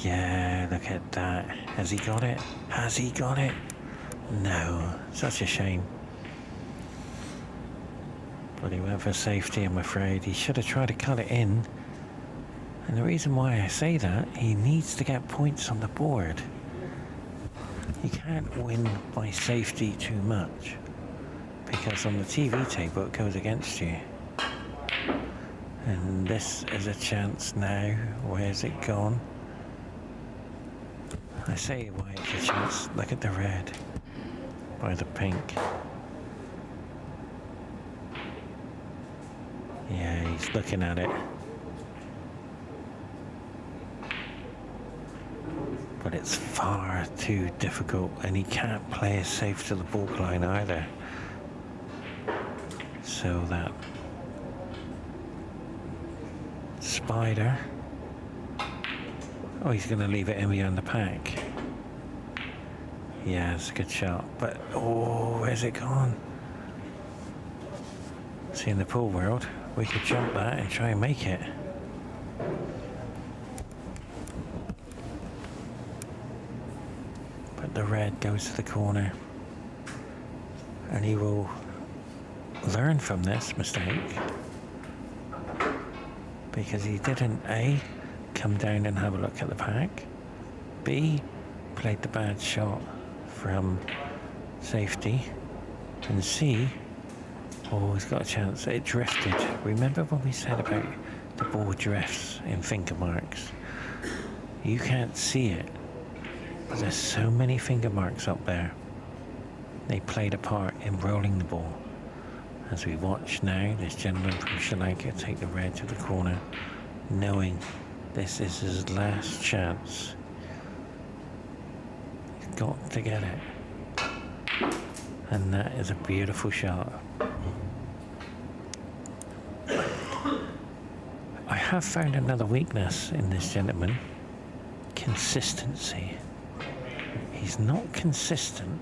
Yeah, look at that. Has he got it? Has he got it? No. Such a shame. But he went for safety, I'm afraid. He should have tried to cut it in. And the reason why I say that, he needs to get points on the board. You can't win by safety too much, because on the TV table it goes against you. And this is a chance now. Where's it gone? I say why it's a chance. Look at the red by the pink. Yeah, he's looking at it. But it's far too difficult, and he can't play it safe to the baulk line either. So that spider. Oh, he's going to leave it in behind the pack. Yeah, it's a good shot. But, oh, where's it gone? See, in the pool world, we could jump that and try and make it. But the red goes to the corner. And he will learn from this mistake. Because he didn't, A, come down and have a look at the pack. B, played the bad shot from safety. And C, oh, he's got a chance. It drifted. Remember when we said about the ball drifts in finger marks? You can't see it, but there's so many finger marks up there. They played a part in rolling the ball. As we watch now, this gentleman from Sri Lanka take the red to the corner, knowing this is his last chance. He's got to get it. And that is a beautiful shot. I have found another weakness in this gentleman. Consistency. He's not consistent,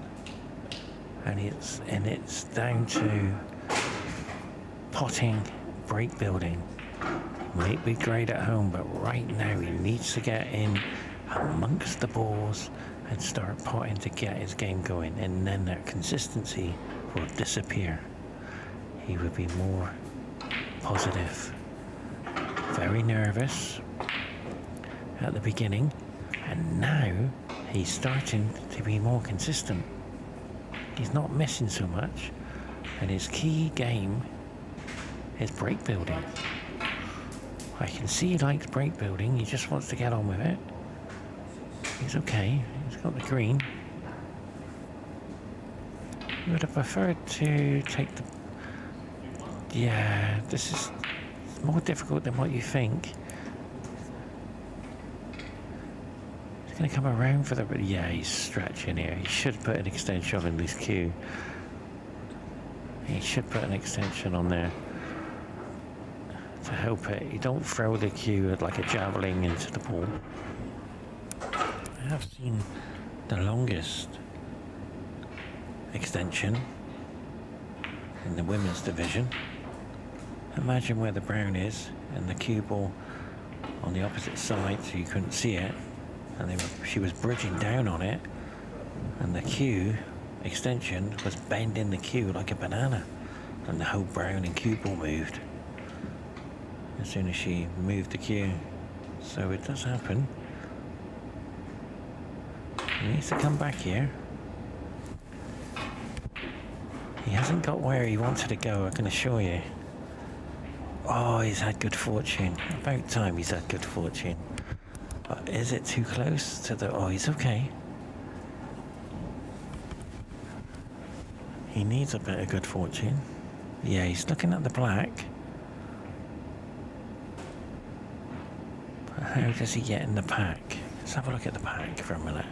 and it's down to potting, break building. Might be great at home, but right now he needs to get in amongst the balls and start potting to get his game going, and then that consistency will disappear. He would be more positive. Very nervous at the beginning, and now he's starting to be more consistent. He's not missing so much, and his key game is break building. I can see he likes break building, he just wants to get on with it. He's okay, he's got the green. He would have preferred to take the... Yeah, this is more difficult than what you think. He's going to come around for the... Yeah, he's stretching here. He should put an extension in this queue. He should put an extension on there to help it. You don't throw the cue like a javelin into the ball. I have seen the longest extension in the women's division. Imagine where the brown is and the cue ball on the opposite side, so you couldn't see it, and she was bridging down on it, and the cue extension was bending the cue like a banana, and the whole brown and cue ball moved as soon as she moved the cue. So it does happen. He needs to come back here. He hasn't got where he wanted to go, I can assure you. Oh, he's had good fortune. About time he's had good fortune. But is it too close to the... Oh, he's okay. He needs a bit of good fortune. Yeah, he's looking at the black. But how does he get in the pack? Let's have a look at the pack for a minute.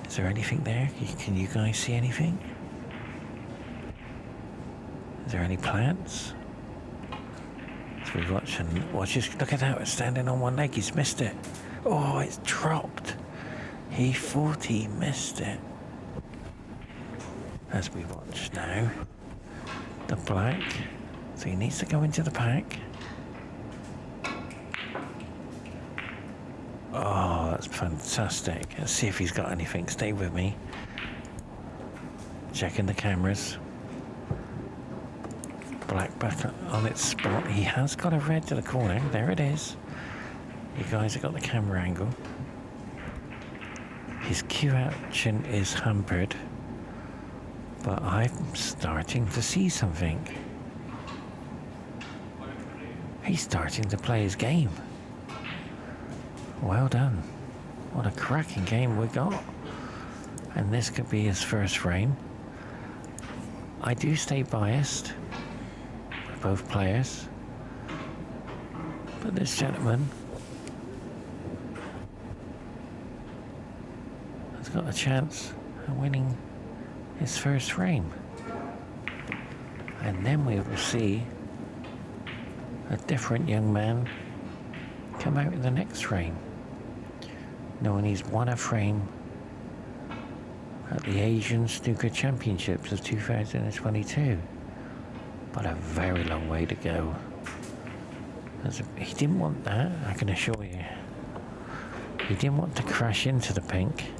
Is there anything there? Can you guys see anything? Is there any plants? So we watch and watch. Just look at that, it's standing on one leg. He's missed it. Oh, it's dropped. He thought he missed it. As we watch now, the black. So he needs to go into the pack. Oh, that's fantastic. Let's see if he's got anything. Stay with me. Checking the cameras. Black back on its spot. He has got a red to the corner. There it is. You guys have got the camera angle. His cue action is hampered, but I'm starting to see something. He's starting to play his game. Well done. What a cracking game we got. And this could be his first frame. I do stay biased with both players, but this gentleman has got a chance of winning his first frame. And then we will see a different young man come out in the next frame, knowing he's won a frame at the Asian Snooker Championships of 2022. But a very long way to go. He didn't want that, I can assure you. He didn't want to crash into the pink,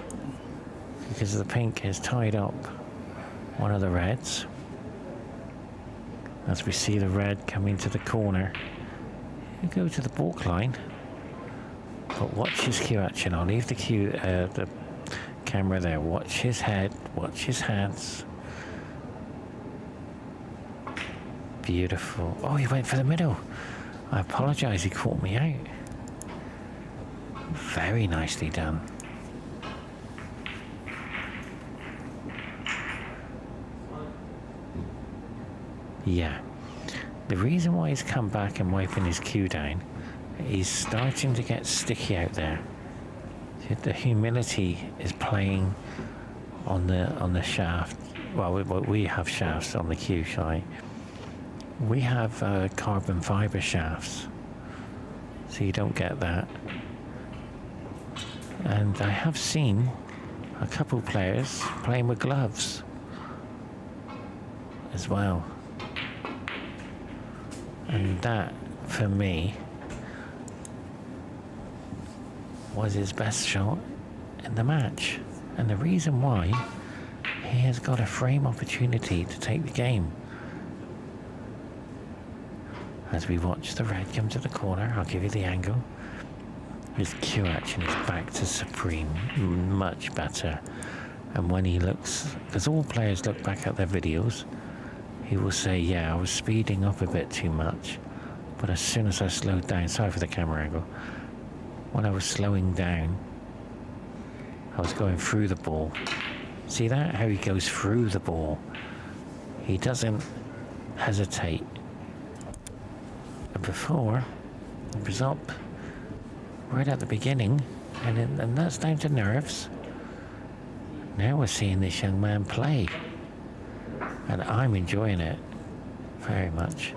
because the pink has tied up one of the reds. As we see the red come into the corner, you go to the balk line. But watch his cue action. I'll leave the camera there. Watch his head, watch his hands. Beautiful. Oh, he went for the middle. I apologise, he caught me out. Very nicely done. Yeah. The reason why he's come back and wiping his cue down, he's starting to get sticky out there. The humility is playing on the shaft. Well, we have shafts on the cue side. We have carbon fiber shafts, so you don't get that. And I have seen a couple players playing with gloves as well. And that, for me, was his best shot in the match. And the reason why, he has got a frame opportunity to take the game. As we watch the red come to the corner, I'll give you the angle. His cue action is back to supreme, much better. And when he looks, because all players look back at their videos, he will say, yeah, I was speeding up a bit too much. But as soon as I slowed down, sorry for the camera angle, when I was slowing down, I was going through the ball. See that? How he goes through the ball. He doesn't hesitate. And before, it was up right at the beginning, and that's down to nerves. Now we're seeing this young man play. And I'm enjoying it very much.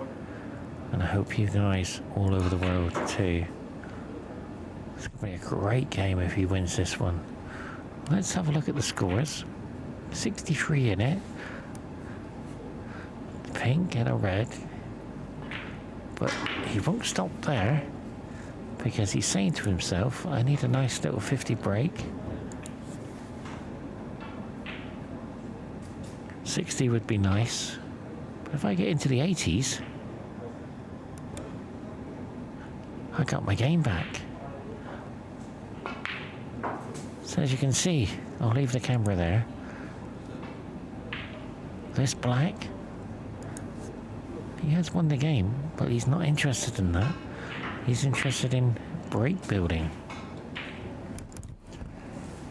And I hope you guys all over the world too. It's going to be a great game if he wins this one. Let's have a look at the scores. 63 in it. Pink and a red. But he won't stop there, because he's saying to himself, I need a nice little 50 break. 60 would be nice. But if I get into the 80s, I got my game back. So as you can see, I'll leave the camera there. This black, he has won the game, but he's not interested in that. He's interested in break building.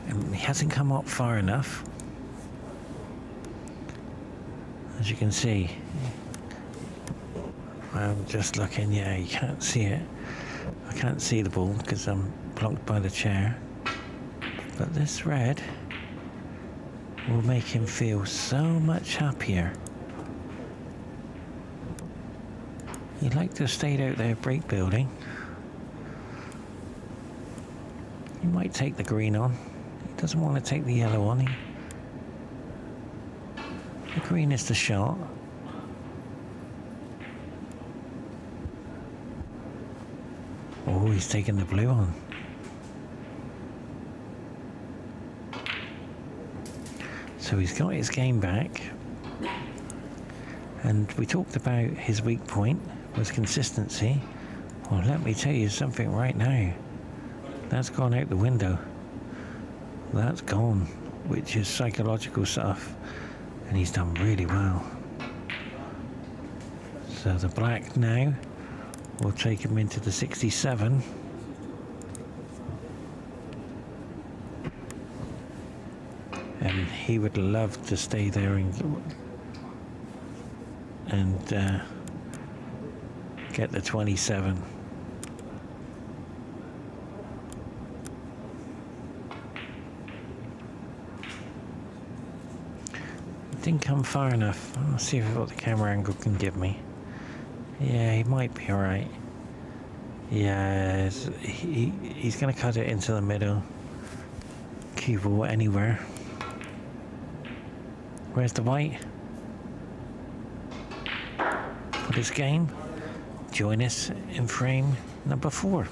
And he hasn't come up far enough. As you can see, I'm just looking, yeah, you can't see it. I can't see the ball because I'm blocked by the chair. But this red will make him feel so much happier. He'd like to have stayed out there break building. He might take the green on. He doesn't want to take the yellow on. The green is the shot. Oh, he's taking the blue on. So he's got his game back. And we talked about his weak point was consistency. Well, let me tell you something right now. That's gone out the window. That's gone, which is psychological stuff. And he's done really well. So the black now will take him into the 67. And he would love to stay there and get the 27. Didn't come far enough. I'll see what the camera angle can give me. Yeah, he might be alright. Yeah, he's going to cut it into the middle. Cue ball anywhere. Where's the white? For this game, join us in frame number 4.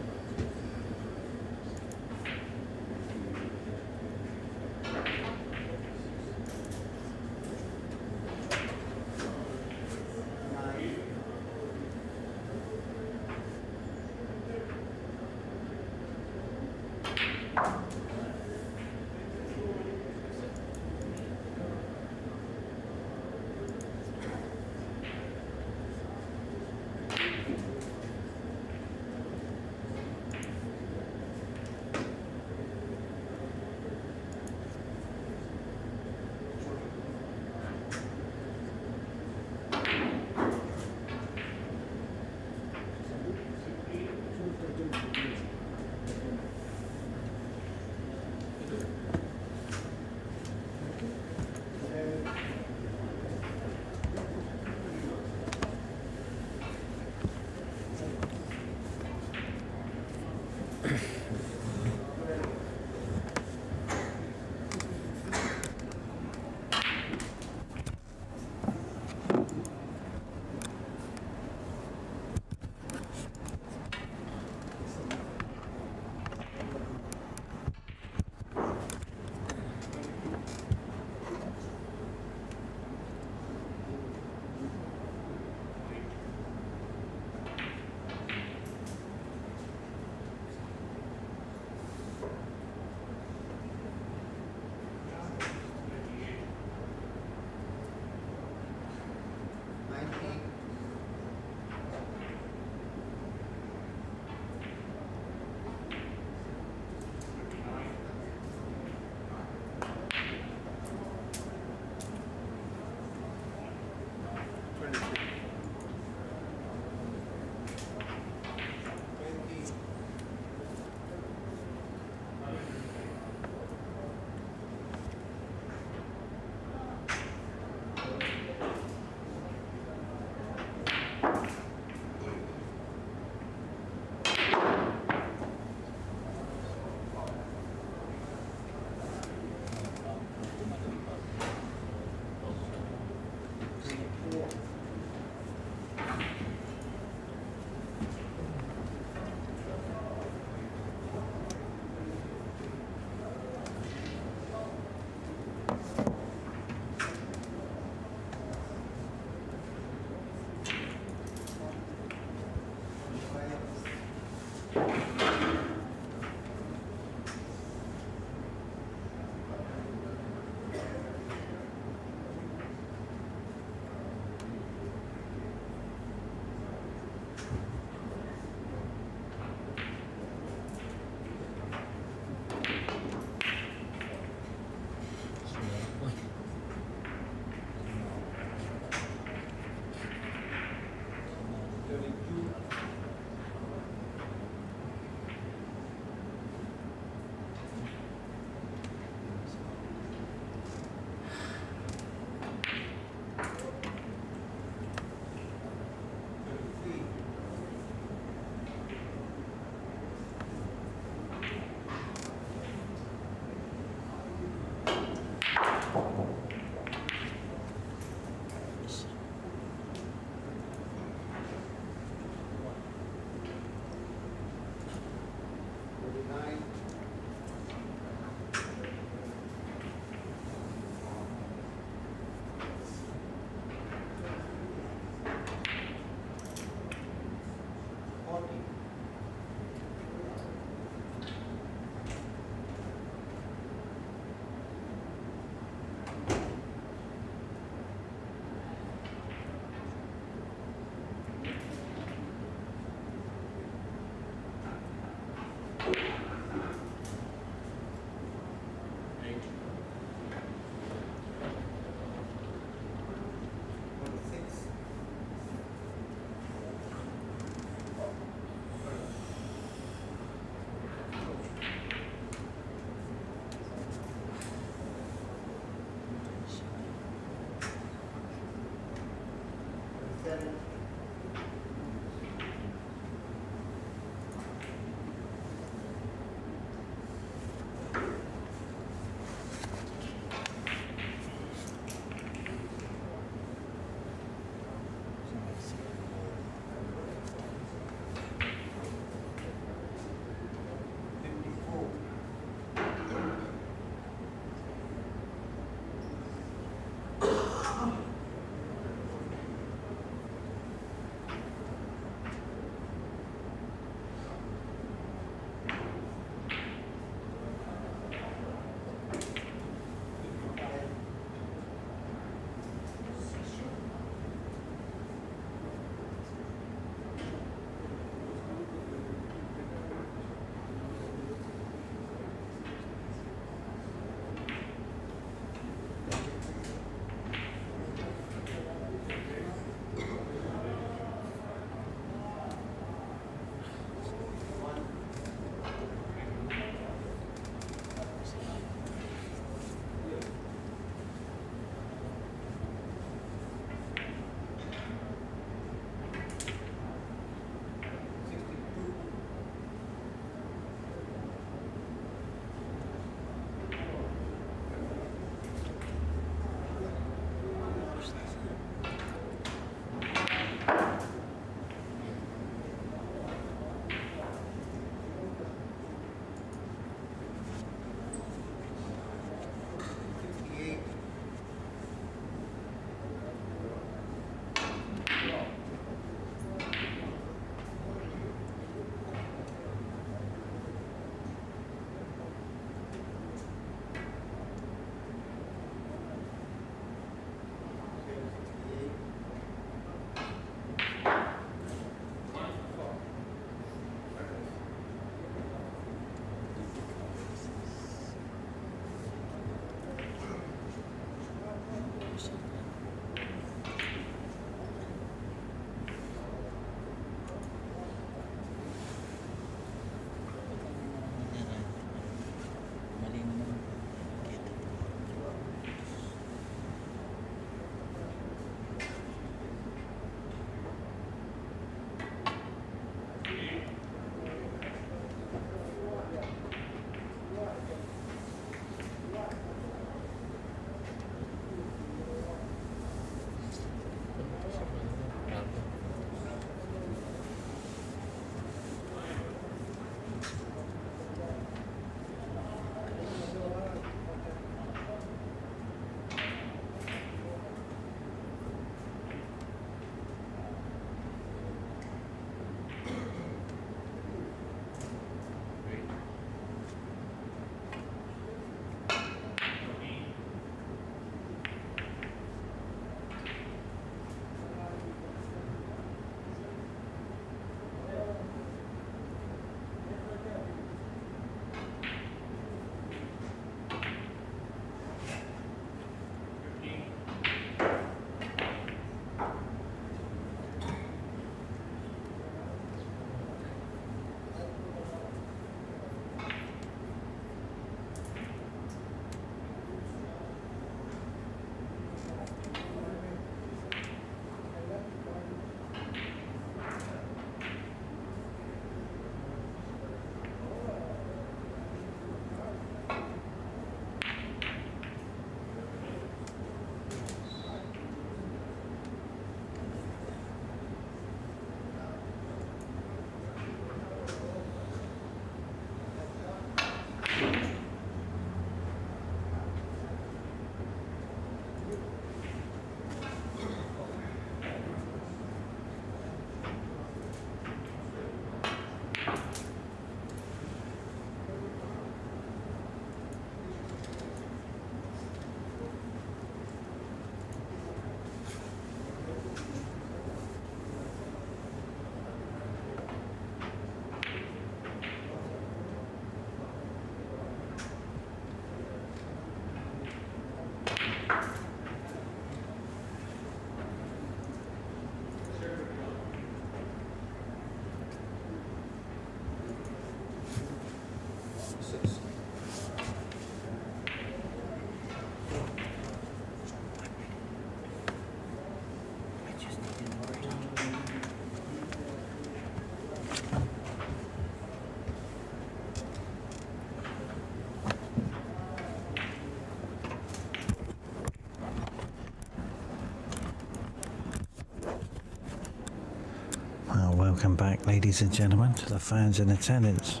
Welcome back, ladies and gentlemen, to the fans in attendance.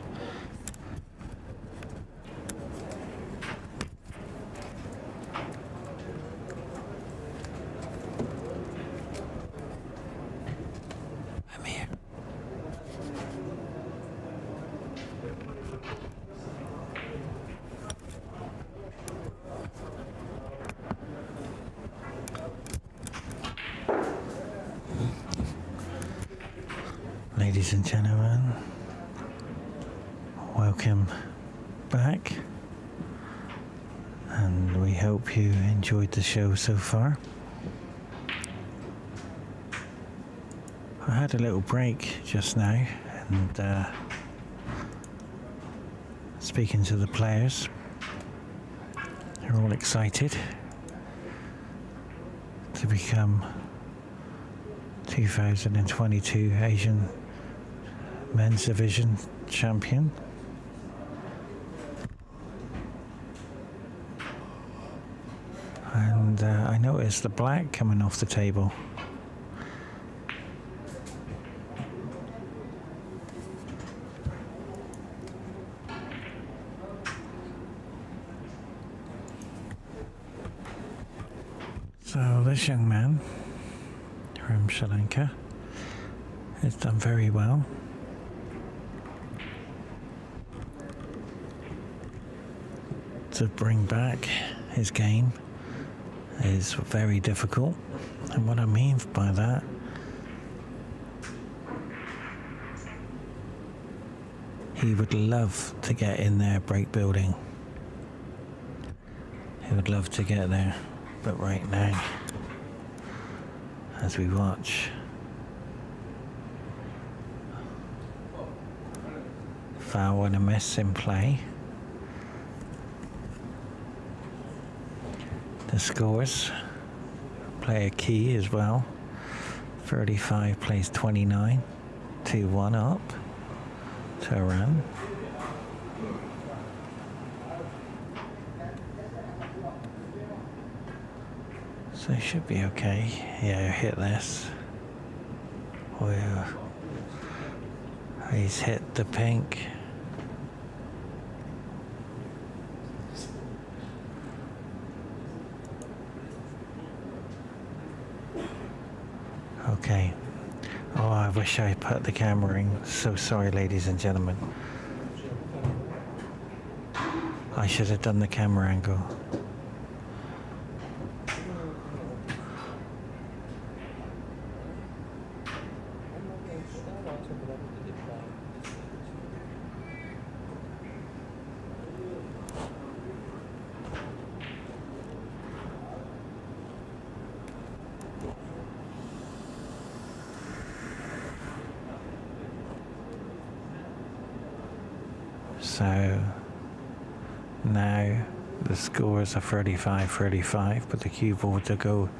I'm here. Ladies and gentlemen, welcome back, and we hope you enjoyed the show so far. I had a little break just now, and speaking to the players, they're all excited to become 2022 Asian Men's Division champion. And I noticed the black coming off the table. So this young man from Sri Lanka has done very well. To bring back his game is very difficult, and what I mean by that, he would love to get in there break building. He would love to get there, but right now, as we watch, foul and a miss in play. The scores play a key as well. 35 plays 29, 2-1 up to Iran. So it should be okay. Yeah, hit this. Well, he's hit the pink. Okay. Oh, I wish I put the camera in. So sorry, ladies and gentlemen. I should have done the camera angle. So now the scores are 35-35, but the cue ball to go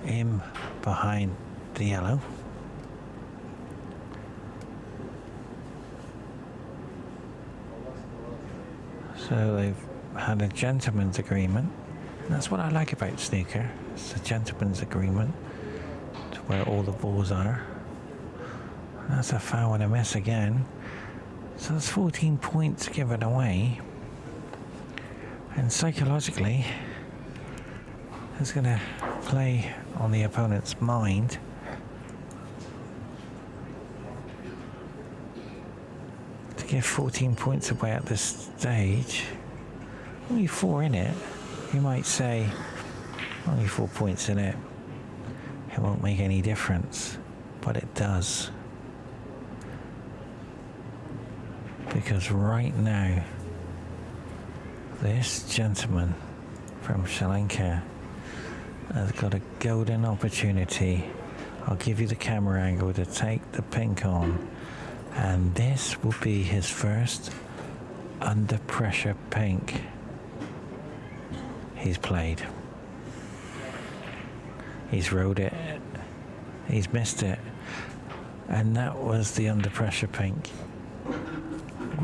in behind the yellow. So they've had a gentleman's agreement. And that's what I like about snooker. It's a gentleman's agreement to where all the balls are. And that's a foul and a miss again. So there's 14 points given away, and psychologically it's going to play on the opponent's mind. To give 14 points away at this stage, only 4 in it, you might say, only 4 points in it, it won't make any difference, but it does. Because right now, this gentleman from Sri Lanka has got a golden opportunity. I'll give you the camera angle to take the pink on, and this will be his first under pressure pink he's played. He's rode it, he's missed it, and that was the under pressure pink.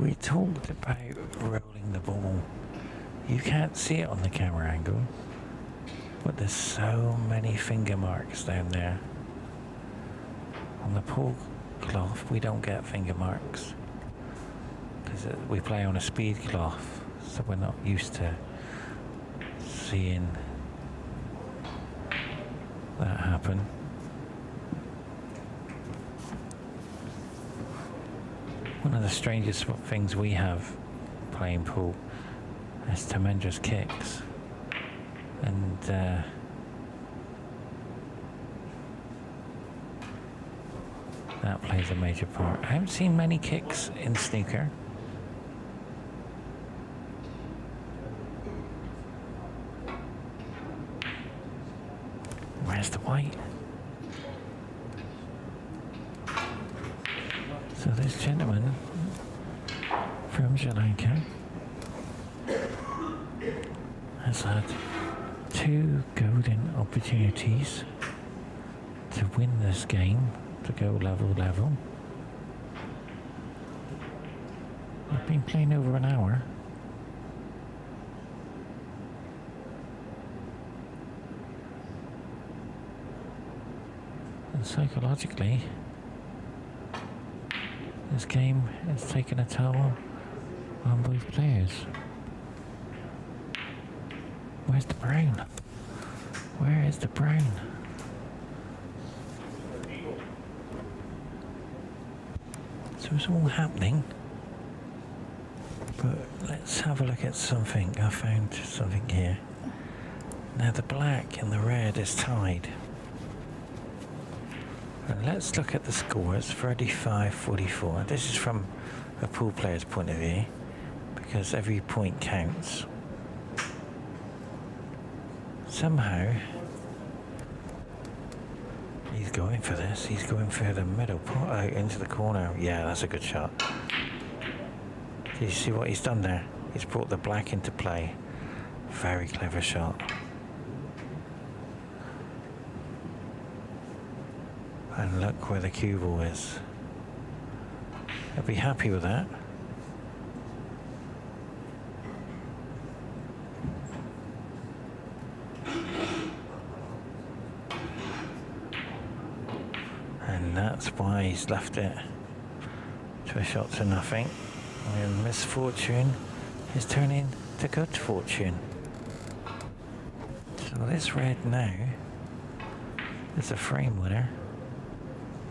We talked about rolling the ball. You can't see it on the camera angle, but there's so many finger marks down there. On the poor cloth, we don't get finger marks because we play on a speed cloth, so we're not used to seeing that happen. One of the strangest things we have playing pool is tremendous kicks, and that plays a major part. I haven't seen many kicks in snooker. Where's the white? So this gentleman from LANKA has had 2 golden opportunities to win this game, to go level. I've been playing over an hour. And psychologically, this game is taking a toll on both players. Where's the brown? Where is the brown? So it's all happening. But let's have a look at something. I found something here. Now the black and the red is tied. And let's look at the scores. 35-44. This is from a pool player's point of view, because every point counts. Somehow he's going for this. He's going for the middle, out into the corner. Yeah, that's a good shot. Do you see what he's done there? He's brought the black into play. Very clever shot. And look where the cue ball is. I'll be happy with that. And that's why he's left it to a shot to nothing. And misfortune is turning to good fortune. So this red now is a frame winner,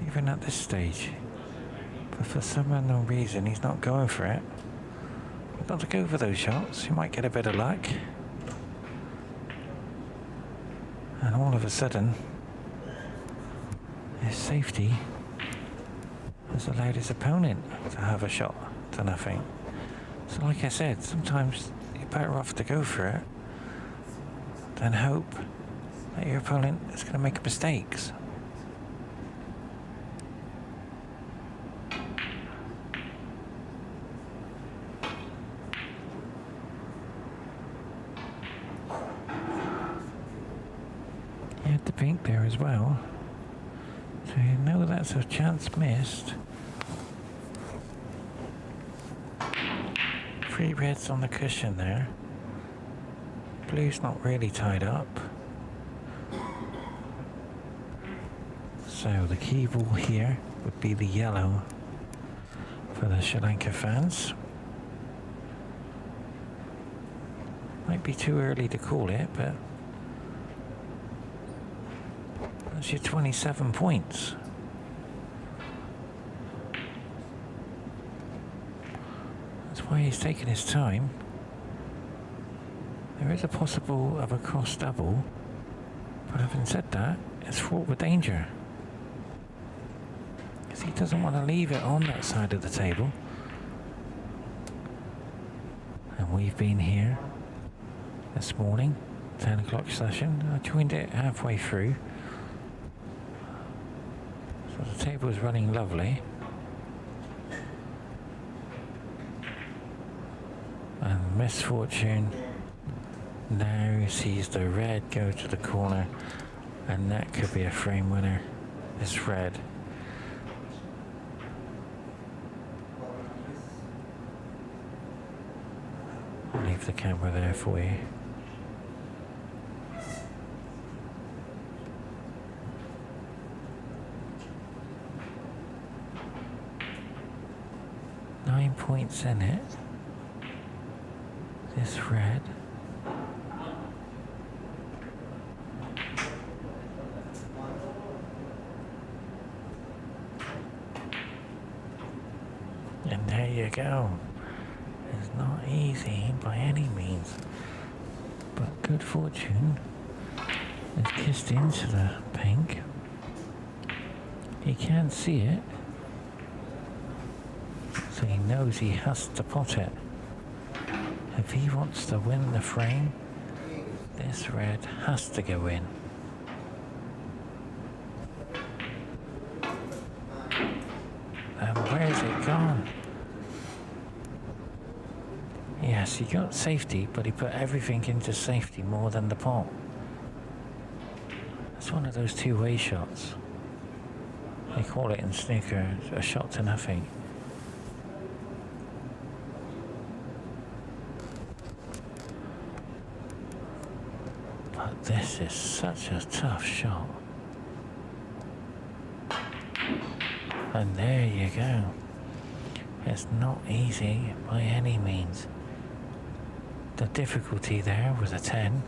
even at this stage. But for some unknown reason, he's not going for it. He's got to go for those shots. He might get a bit of luck. And all of a sudden, his safety has allowed his opponent to have a shot to nothing. So like I said, sometimes you're better off to go for it than hope that your opponent is going to make mistakes. You had the pink there as well, so you know that's a chance missed. 3 reds on the cushion there. Blue's not really tied up. So the key ball here would be the yellow for the Sri Lanka fans. Might be too early to call it, but that's your 27 points. That's why he's taking his time. There is a possible of a cross double, but having said that, it's fraught with danger. Because he doesn't want to leave it on that side of the table. And we've been here this morning, 10 o'clock session. I joined it halfway through. So the table is running lovely. And misfortune now sees the red go to the corner, and that could be a frame winner. It's red. I'll leave the camera there for you. points in it. This red. And there you go. It's not easy by any means, but good fortune is kissed into the pink. He can't see it, so he knows he has to pot it. If he wants to win the frame, this red has to go in. And where's it gone? Yes, he got safety, but he put everything into safety more than the pot. It's one of those two-way shots. They call it in snooker a shot to nothing. But this is such a tough shot. And there you go. It's not easy by any means. The difficulty there was a 10.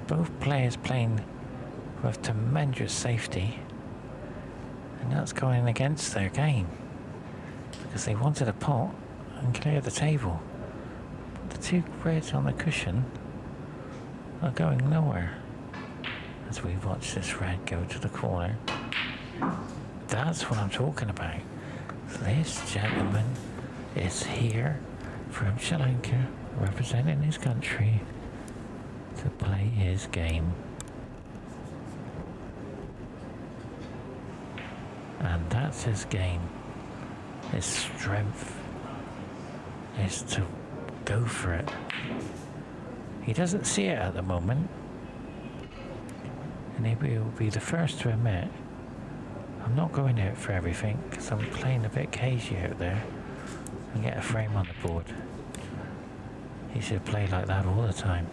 Both players playing with tremendous safety, and that's going against their game because they wanted a pot and clear the table. But the two reds on the cushion are going nowhere. As we watch this red go to the corner, that's what I'm talking about. This gentleman is here from Sri Lanka, representing his country, to play his game. And that's his game. His strength is to go for it. He doesn't see it at the moment, and he will be the first to admit, I'm not going out for everything because I'm playing a bit cagey out there and get a frame on the board. He should play like that all the time.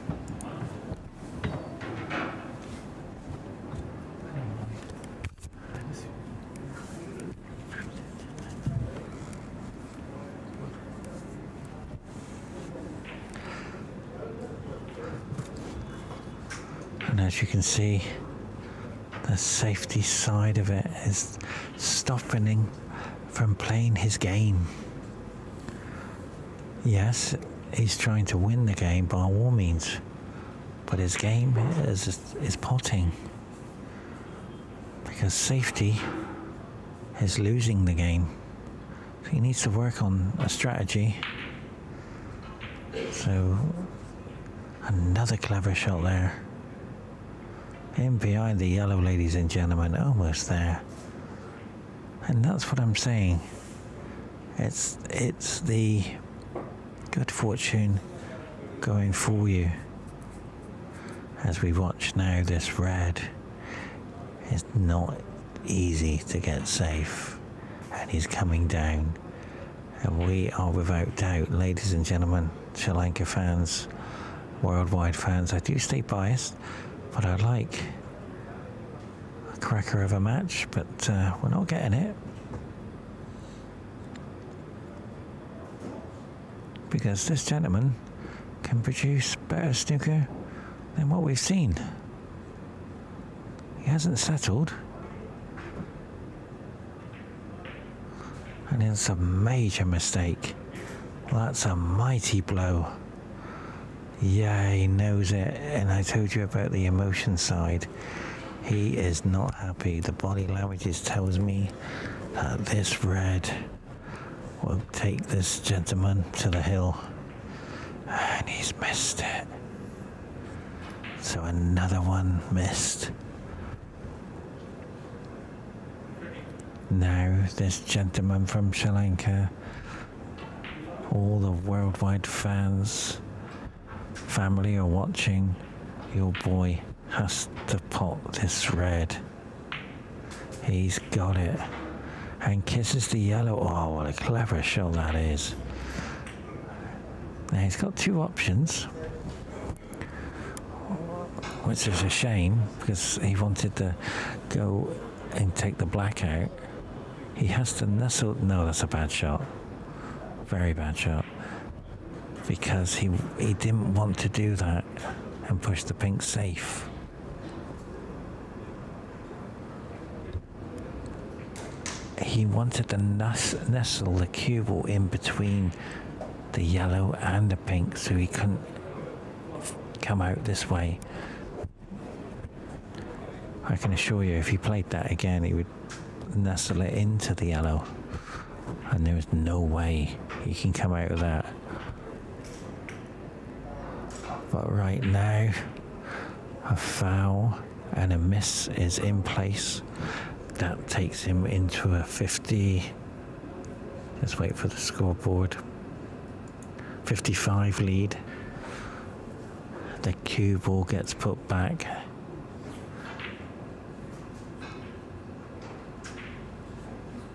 And as you can see, the safety side of it is stopping him from playing his game. Yes, he's trying to win the game by all means, but his game is potting, because safety is losing the game. So he needs to work on a strategy. So another clever shot there. In behind the yellow, ladies and gentlemen, almost there. And that's what I'm saying. It's the good fortune going for you. As we watch now, this red is not easy to get safe, and he's coming down. And we are without doubt, ladies and gentlemen, Sri Lanka fans, worldwide fans. I do stay biased, but I like a cracker of a match, but we're not getting it. Because this gentleman can produce better snooker than what we've seen. He hasn't settled. And it's a major mistake. That's a mighty blow. Yeah, he knows it, and I told you about the emotion side. He is not happy. The body language tells me that this red will take this gentleman to the hill, and he's missed it. So another one missed. Now this gentleman from Sri Lanka, all the worldwide fans, family are watching. Your boy has to pot this red. He's got it. And kisses the yellow. Oh, what a clever shot that is. Now he's got two options, which is a shame because he wanted to go and take the black out. He has to nestle. No, that's a bad shot. Very bad shot. Because he didn't want to do that and push the pink safe. He wanted to nestle the cue ball in between the yellow and the pink so he couldn't come out this way. I can assure you if he played that again he would nestle it into the yellow, and there is no way he can come out of that. But right now a foul and a miss is in place. That takes him into a 50, let's wait for the scoreboard, 55 lead. The cue ball gets put back.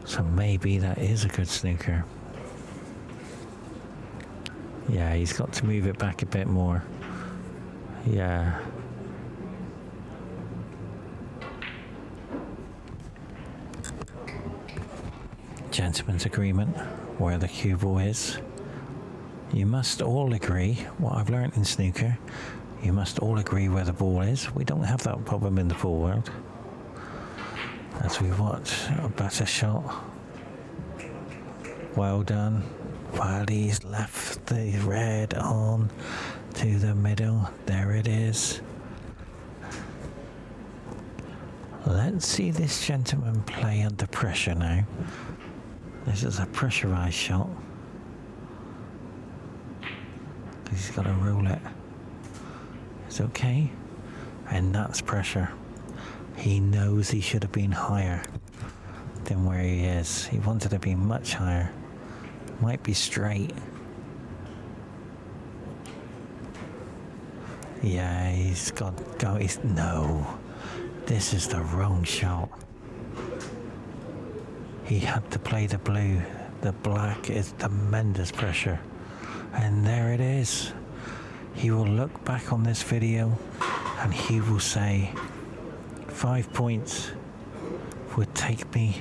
So maybe that is a good snooker. Yeah, he's got to move it back a bit more. Yeah. Gentleman's agreement, where the cue ball is. You must all agree, what I've learned in snooker, you must all agree where the ball is. We don't have that problem in the pool world. As we watch a better shot. Well done. While he's left the red on to the middle. There it is. Let's see this gentleman play under pressure now. This is a pressurized shot. He's got to roll it. It's okay. And that's pressure. He knows he should have been higher than where he is. He wanted to be much higher. Might be straight. Yeah, he's got go. No, this is the wrong shot. He had to play the blue. The black is tremendous pressure. And there it is. He will look back on this video and he will say, 5 points would take me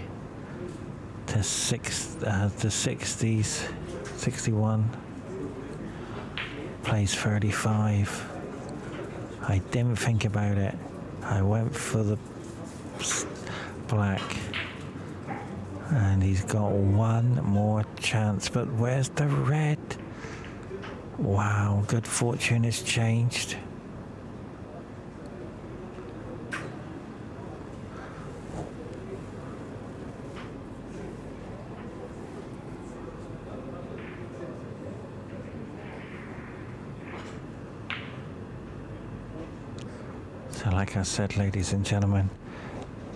to the 60s, 61, plays 35. I didn't think about it. I went for the black. And he's got one more chance, but where's the red? Wow, good fortune has changed. So like I said, ladies and gentlemen,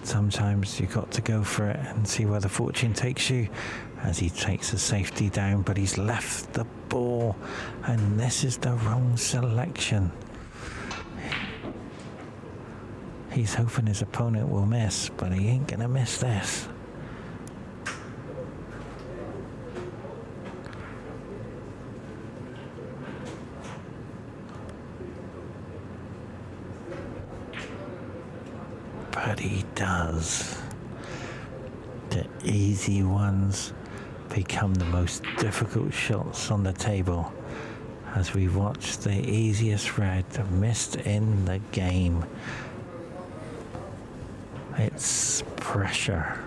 sometimes you got to go for it and see where the fortune takes you, as he takes the safety down, but he's left the ball and this is the wrong selection. He's hoping his opponent will miss, but he ain't gonna miss this. But he does. The easy ones become the most difficult shots on the table as we watch the easiest red missed in the game. It's pressure.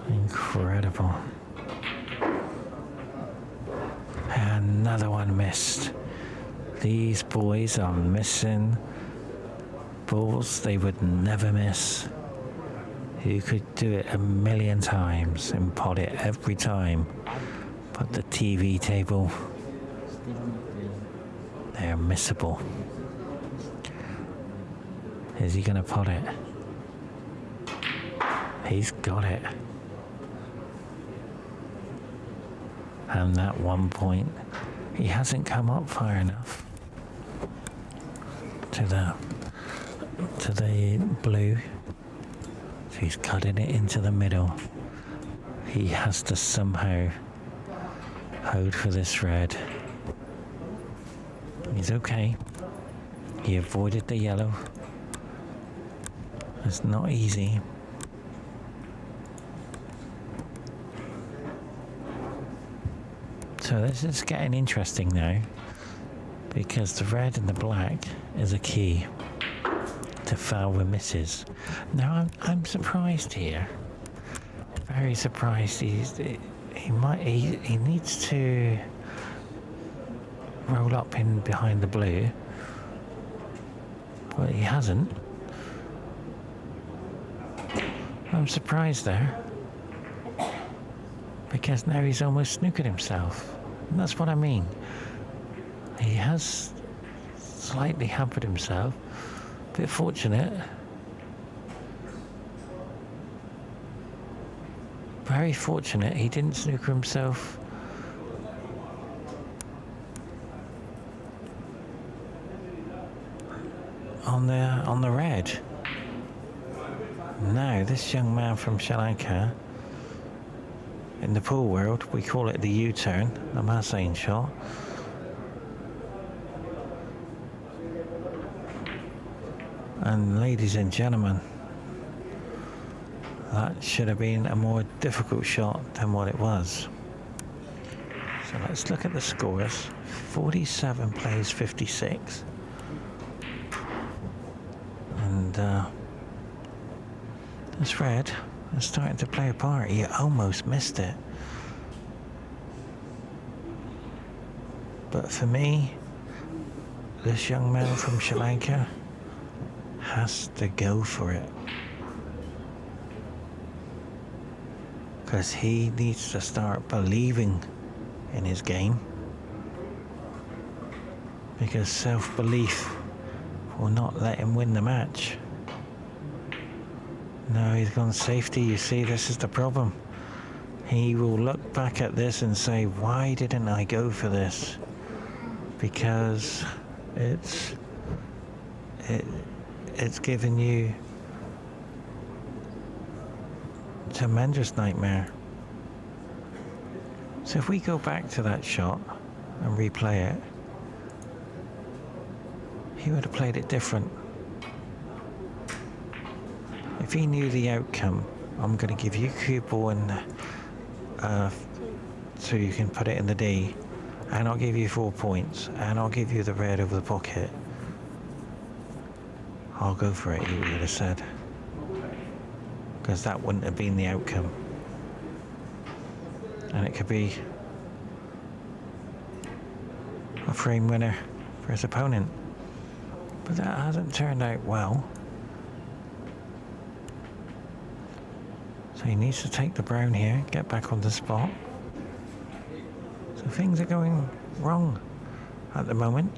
Incredible. Another one missed. These boys are missing balls they would never miss. You could do it a million times and pot it every time, but the TV table, they're missable. Is he gonna pot it? He's got it. And that 1 point, he hasn't come up far enough to the blue. So he's cutting it into the middle. He has to somehow hold for this red. He's okay. He avoided the yellow. It's not easy. So this is getting interesting now, because the red and the black is a key to foul with misses. Now I'm surprised here, very surprised. He needs to roll up in behind the blue, but he hasn't. I'm surprised there, because now he's almost snookered himself. And that's what I mean. He has slightly hampered himself. Bit fortunate. Very fortunate he didn't snooker himself on the red. Now this young man from Sri Lanka, in the pool world we call it the U-turn, the Marseille shot. And ladies and gentlemen, that should have been a more difficult shot than what it was. So let's look at the scores. 47 plays 56. And this red is starting to play a part. He almost missed it. But for me, this young man from Sri Lanka has to go for it, because he needs to start believing in his game, because self-belief will not let him win the match. No, he's gone safety. You see, this is the problem. He will look back at this and say, why didn't I go for this? Because it's given you a tremendous nightmare. So if we go back to that shot and replay it, he would have played it different. If he knew the outcome, I'm going to give you cue ball and so you can put it in the D, and I'll give you 4 points, and I'll give you the red over the pocket. I'll go for it, he would have said, because that wouldn't have been the outcome, and it could be a frame winner for his opponent. But that hasn't turned out well. So he needs to take the brown here, get back on the spot. So things are going wrong at the moment,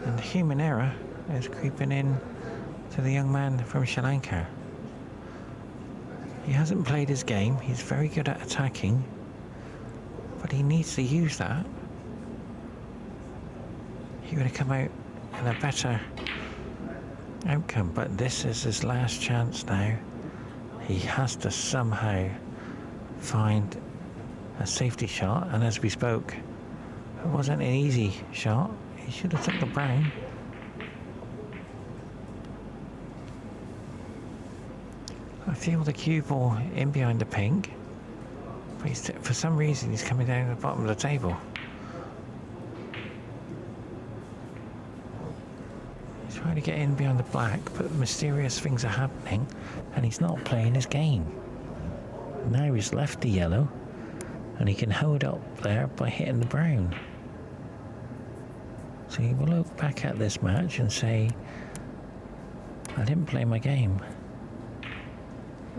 and human error is creeping in to the young man from Sri Lanka. He hasn't played his game. He's very good at attacking, but he needs to use that. He would have come out in a better outcome, but this is his last chance now. He has to somehow find a safety shot, and as we spoke, it wasn't an easy shot. He should have took the brown. I feel the cue ball in behind the pink, but for some reason he's coming down to the bottom of the table. He's trying to get in behind the black, but mysterious things are happening, and he's not playing his game. Now he's left the yellow, and he can hold up there by hitting the brown. So he will look back at this match and say, I didn't play my game.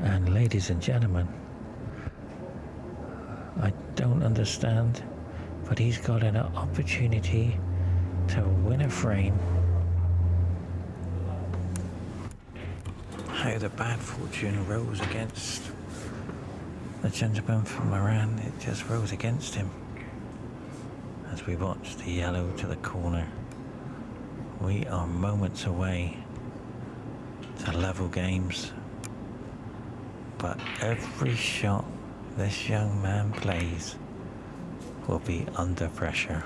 And ladies and gentlemen, I don't understand, but he's got an opportunity to win a frame. How the bad fortune rose against the gentleman from Iran. It just rose against him as we watch the yellow to the corner. We are moments away to level games, but every shot this young man plays will be under pressure.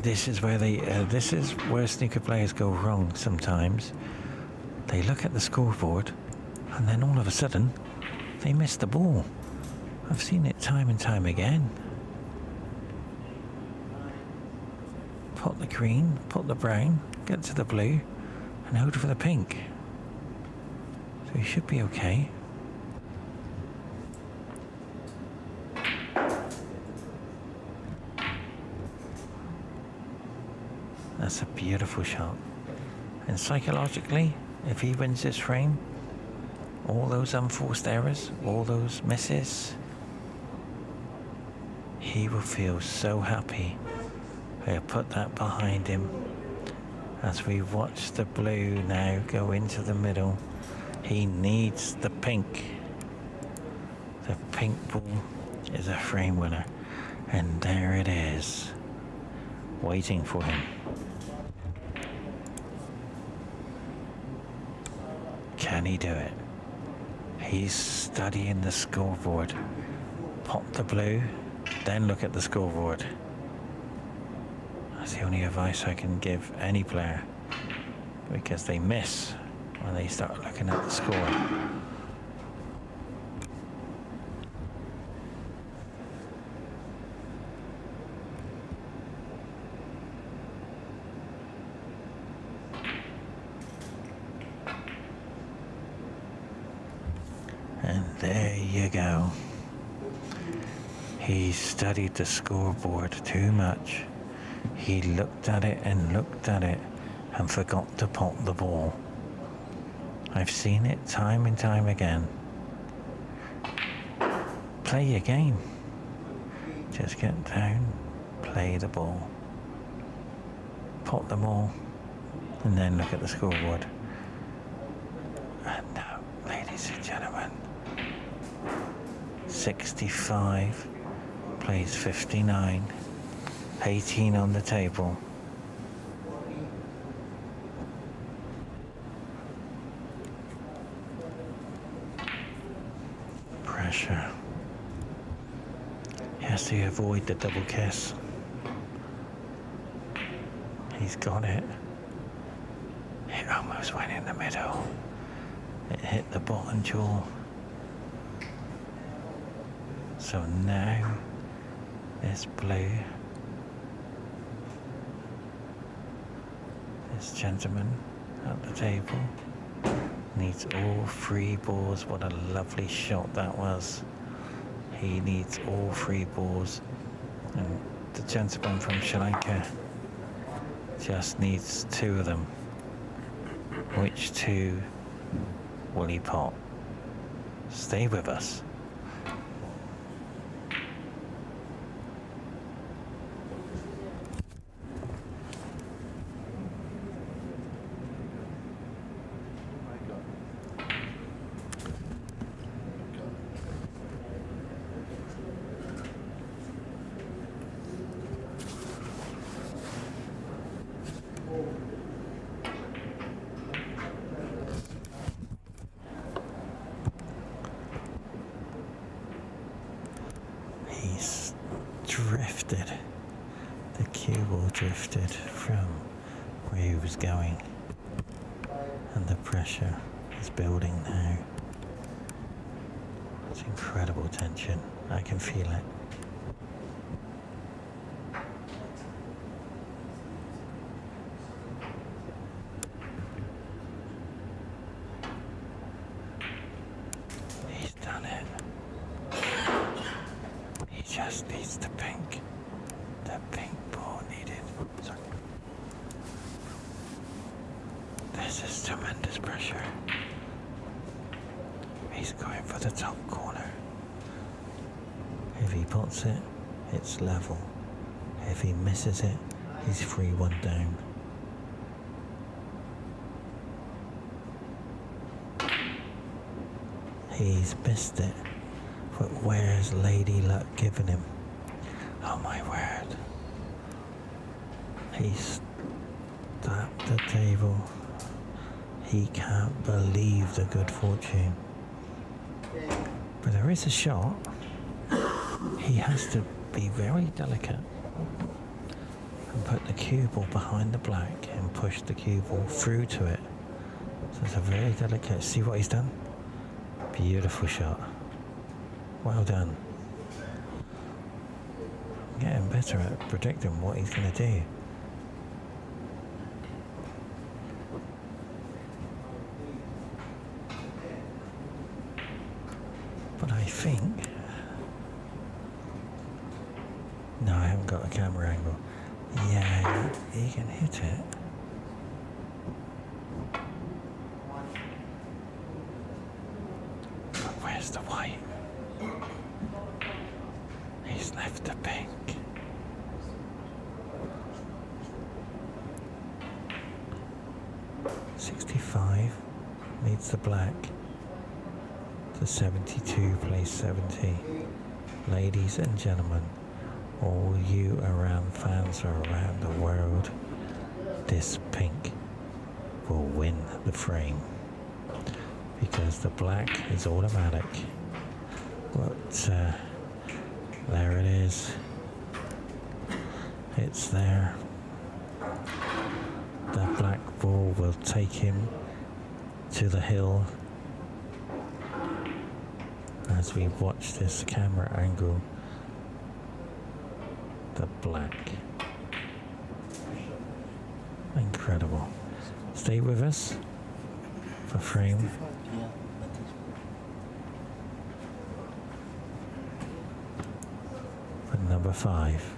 this is where snooker players go wrong sometimes. They look at the scoreboard and then all of a sudden they miss the ball. I've seen it time and time again. Pot the green, pot the brown, get to the blue and hold for the pink. So you should be okay. That's a beautiful shot. And psychologically, if he wins this frame, all those unforced errors, all those misses, he will feel so happy. He'll put that behind him as we watch the blue now go into the middle. He needs the pink. The pink ball is a frame winner. And there it is, waiting for him. Can he do it? He's studying the scoreboard. Pop the blue, then look at the scoreboard. That's the only advice I can give any player, because they miss when they start looking at the score. And there you go. He studied the scoreboard too much. He looked at it and looked at it and forgot to pop the ball. I've seen it time and time again. Play your game. Just get down, play the ball, pop them all, and then look at the scoreboard. And now, ladies and gentlemen, 65 plays 59, 18 on the table. Pressure. He has to avoid the double kiss. He's got it. It almost went in the middle. It hit the bottom jaw. So now this blue, this gentleman at the table, needs all three balls. What a lovely shot that was. He needs all three balls, and the gentleman from Sri Lanka just needs two of them. Which two will he pot? Stay with us. He's drifted. The cue ball drifted from where he was going, and the pressure is building now. It's incredible tension. I can feel it. He's done it. He just needs the pink. The pink ball needed. Sorry. This is tremendous pressure. He's going for the top corner. If he pots it, it's level. If he misses it, he's 3-1 down. He's missed it. But where's Lady Luck giving him? Oh my word. He's tapped the table. He can't believe the good fortune. But there is a shot. He has to be very delicate and put the cue ball behind the black and push the cue ball through to it. So it's a very delicate. See what he's done? Beautiful shot. Well done. Getting better at predicting what he's going to do. But I think... No, I haven't got a camera angle. Yeah, he can hit it. But where's the white? He's left the pink. .65 needs the black. To 72 plays 70. Ladies and gentlemen, all you around fans around the world, this pink will win the frame because the black is automatic. But there it is. It's there. The black ball will take him to the hill as we watch this camera angle. The black. Incredible. Stay with us for frame. For number 5.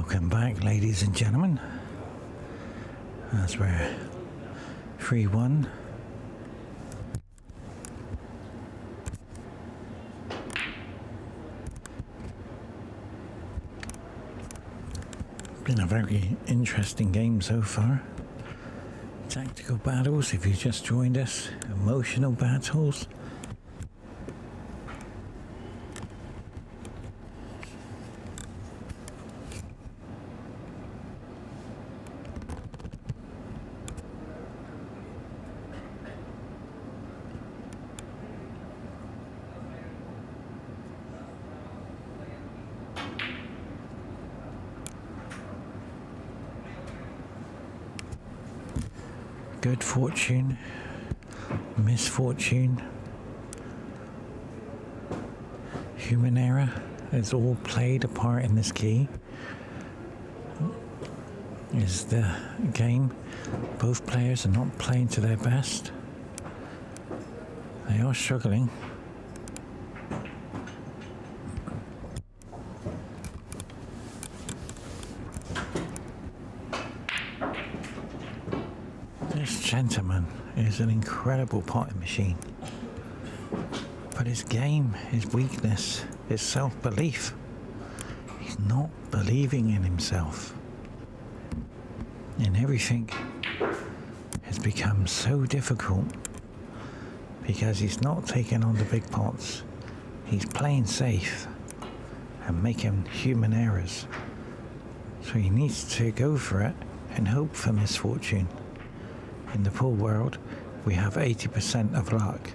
Welcome back, ladies and gentlemen. As we're 3-1. Been a very interesting game so far. Tactical battles, if you just joined us. Emotional battles. Good fortune, misfortune, human error has all played a part in this key. Is the game. Both players are not playing to their best. They are struggling. This gentleman is an incredible potting machine. But his game, his weakness, his self-belief. He's not believing in himself. And everything has become so difficult because he's not taking on the big pots. He's playing safe and making human errors. So he needs to go for it and hope for misfortune. In the pool world, we have 80% of luck,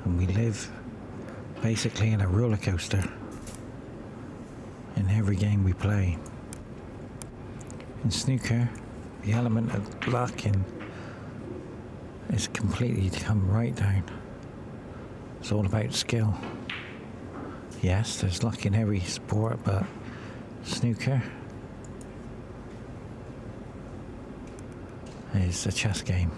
and we live basically in a roller coaster in every game we play. In snooker, the element of luck is completely come right down. It's all about skill. Yes, there's luck in every sport, but snooker is a chess game.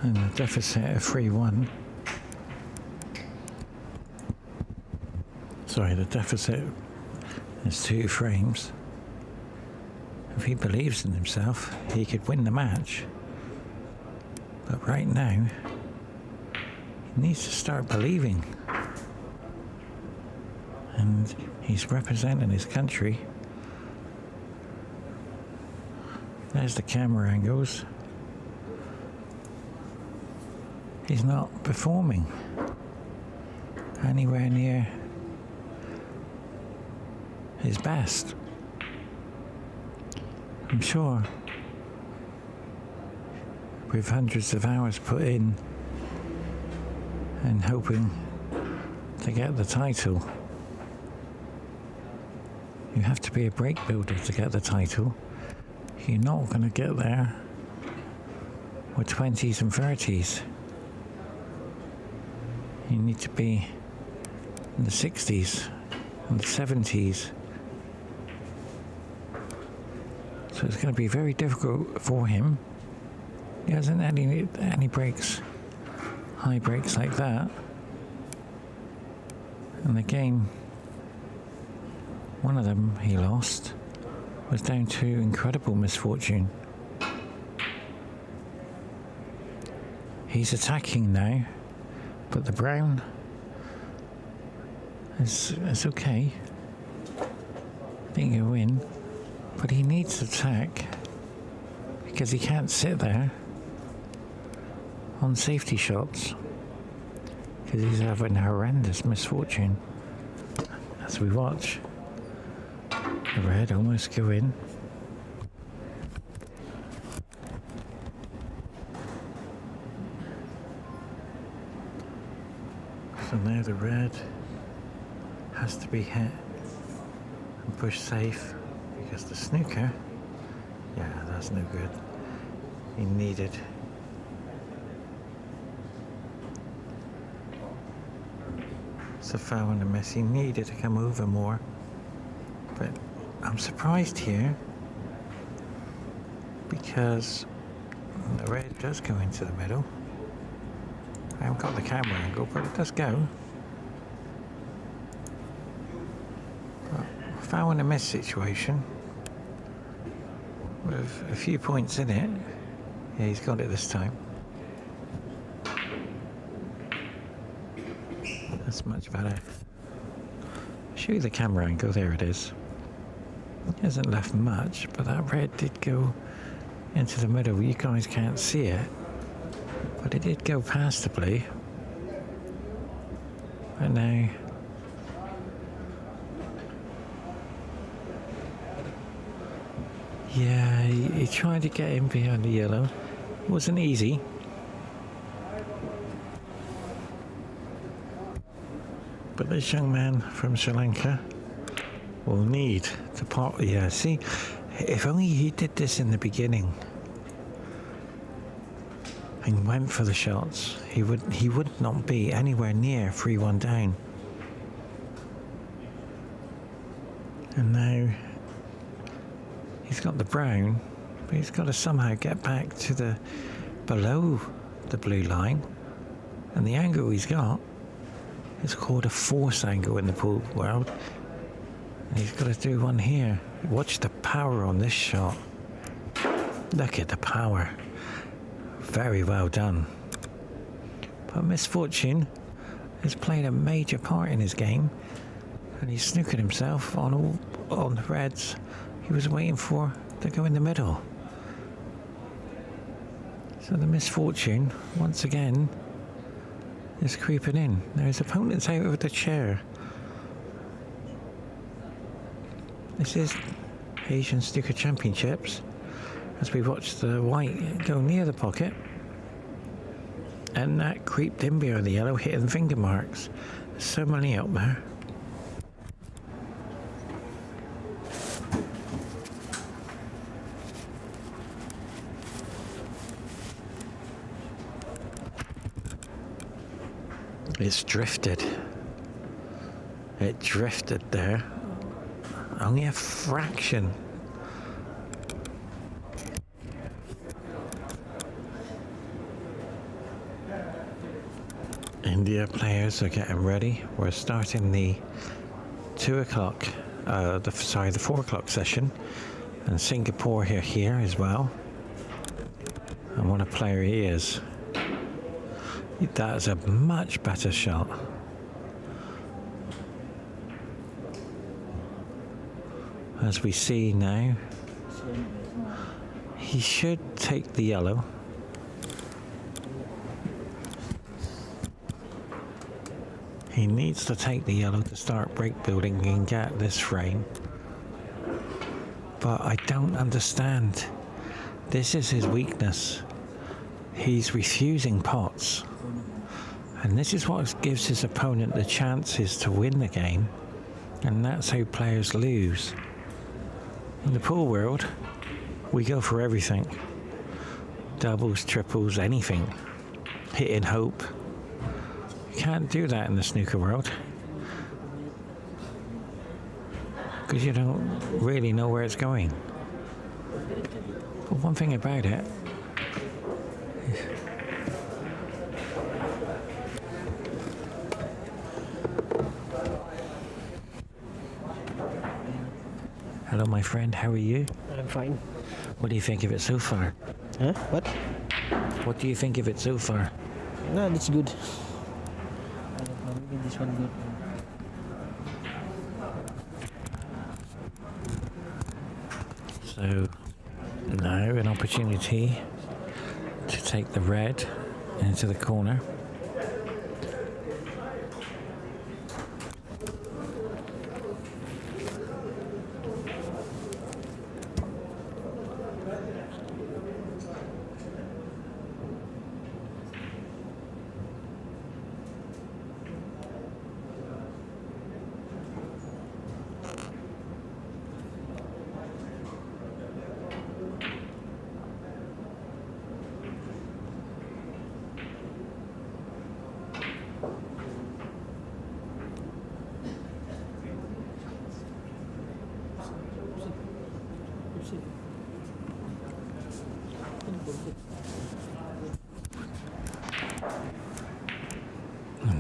And the deficit of 3-1. Sorry, the deficit is 2 frames. If he believes in himself, he could win the match. But right now, he needs to start believing. And he's representing his country. There's the camera angles. He's not performing anywhere near his best. I'm sure with hundreds of hours put in and hoping to get the title. You have to be a break builder to get the title. You're not going to get there with 20s and 30s. You need to be in the 60s and the 70s. So it's going to be very difficult for him. He hasn't had any breaks, high breaks like that. And the game, one of them he lost, was down to incredible misfortune. He's attacking now, but the brown is okay. I think he'll win, but he needs to attack because he can't sit there on safety shots because he's having horrendous misfortune. As we watch the red almost go in. So now the red has to be hit and pushed safe because the snooker, yeah, that's no good. He needed. It's a foul and a miss. He needed to come over more. But I'm surprised here because the red does go into the middle. I haven't got the camera angle, but it does go. But if I want a miss situation with a few points in it, yeah, he's got it this time. That's much better. Show you the camera angle, there it is. It hasn't left much, but that red did go into the middle. You guys can't see it, but it did go past the blue. But now yeah, he tried to get in behind the yellow. It wasn't easy. But this young man from Sri Lanka will need to pot. Yeah, see, if only he did this in the beginning and went for the shots, he would not be anywhere near 3-1 down. And now he's got the brown, but he's got to somehow get back to the below the blue line, and the angle he's got is called a force angle in the pool world. And he's got to do one here. Watch the power on this shot. Look at the power. Very well done. But misfortune has played a major part in his game, and he's snookered himself on the reds he was waiting for to go in the middle. So the misfortune, once again, is creeping in. Now his opponent's out of the chair. This is Asian Snooker Championships, as we watch the white go near the pocket, and that creeped in behind the yellow, hitting finger marks. There's so many out there. It's drifted. It drifted there. Only a fraction. India players are getting ready. We're starting the 2 o'clock, the 4 o'clock session, and Singapore are here as well. And what a player he is. That's a much better shot. As we see now, he should take the yellow. He needs to take the yellow to start break building and get this frame. But I don't understand. This is his weakness. He's refusing pots. And this is what gives his opponent the chances to win the game. And that's how players lose. In the pool world, we go for everything. Doubles, triples, anything. Hit in hope. You can't do that in the snooker world, because you don't really know where it's going. But one thing about it is hello, my friend, how are you? I'm fine. What do you think of it so far? Huh? What? What do you think of it so far? No, that's good. I don't know, maybe this one good. So now an opportunity to take the red into the corner.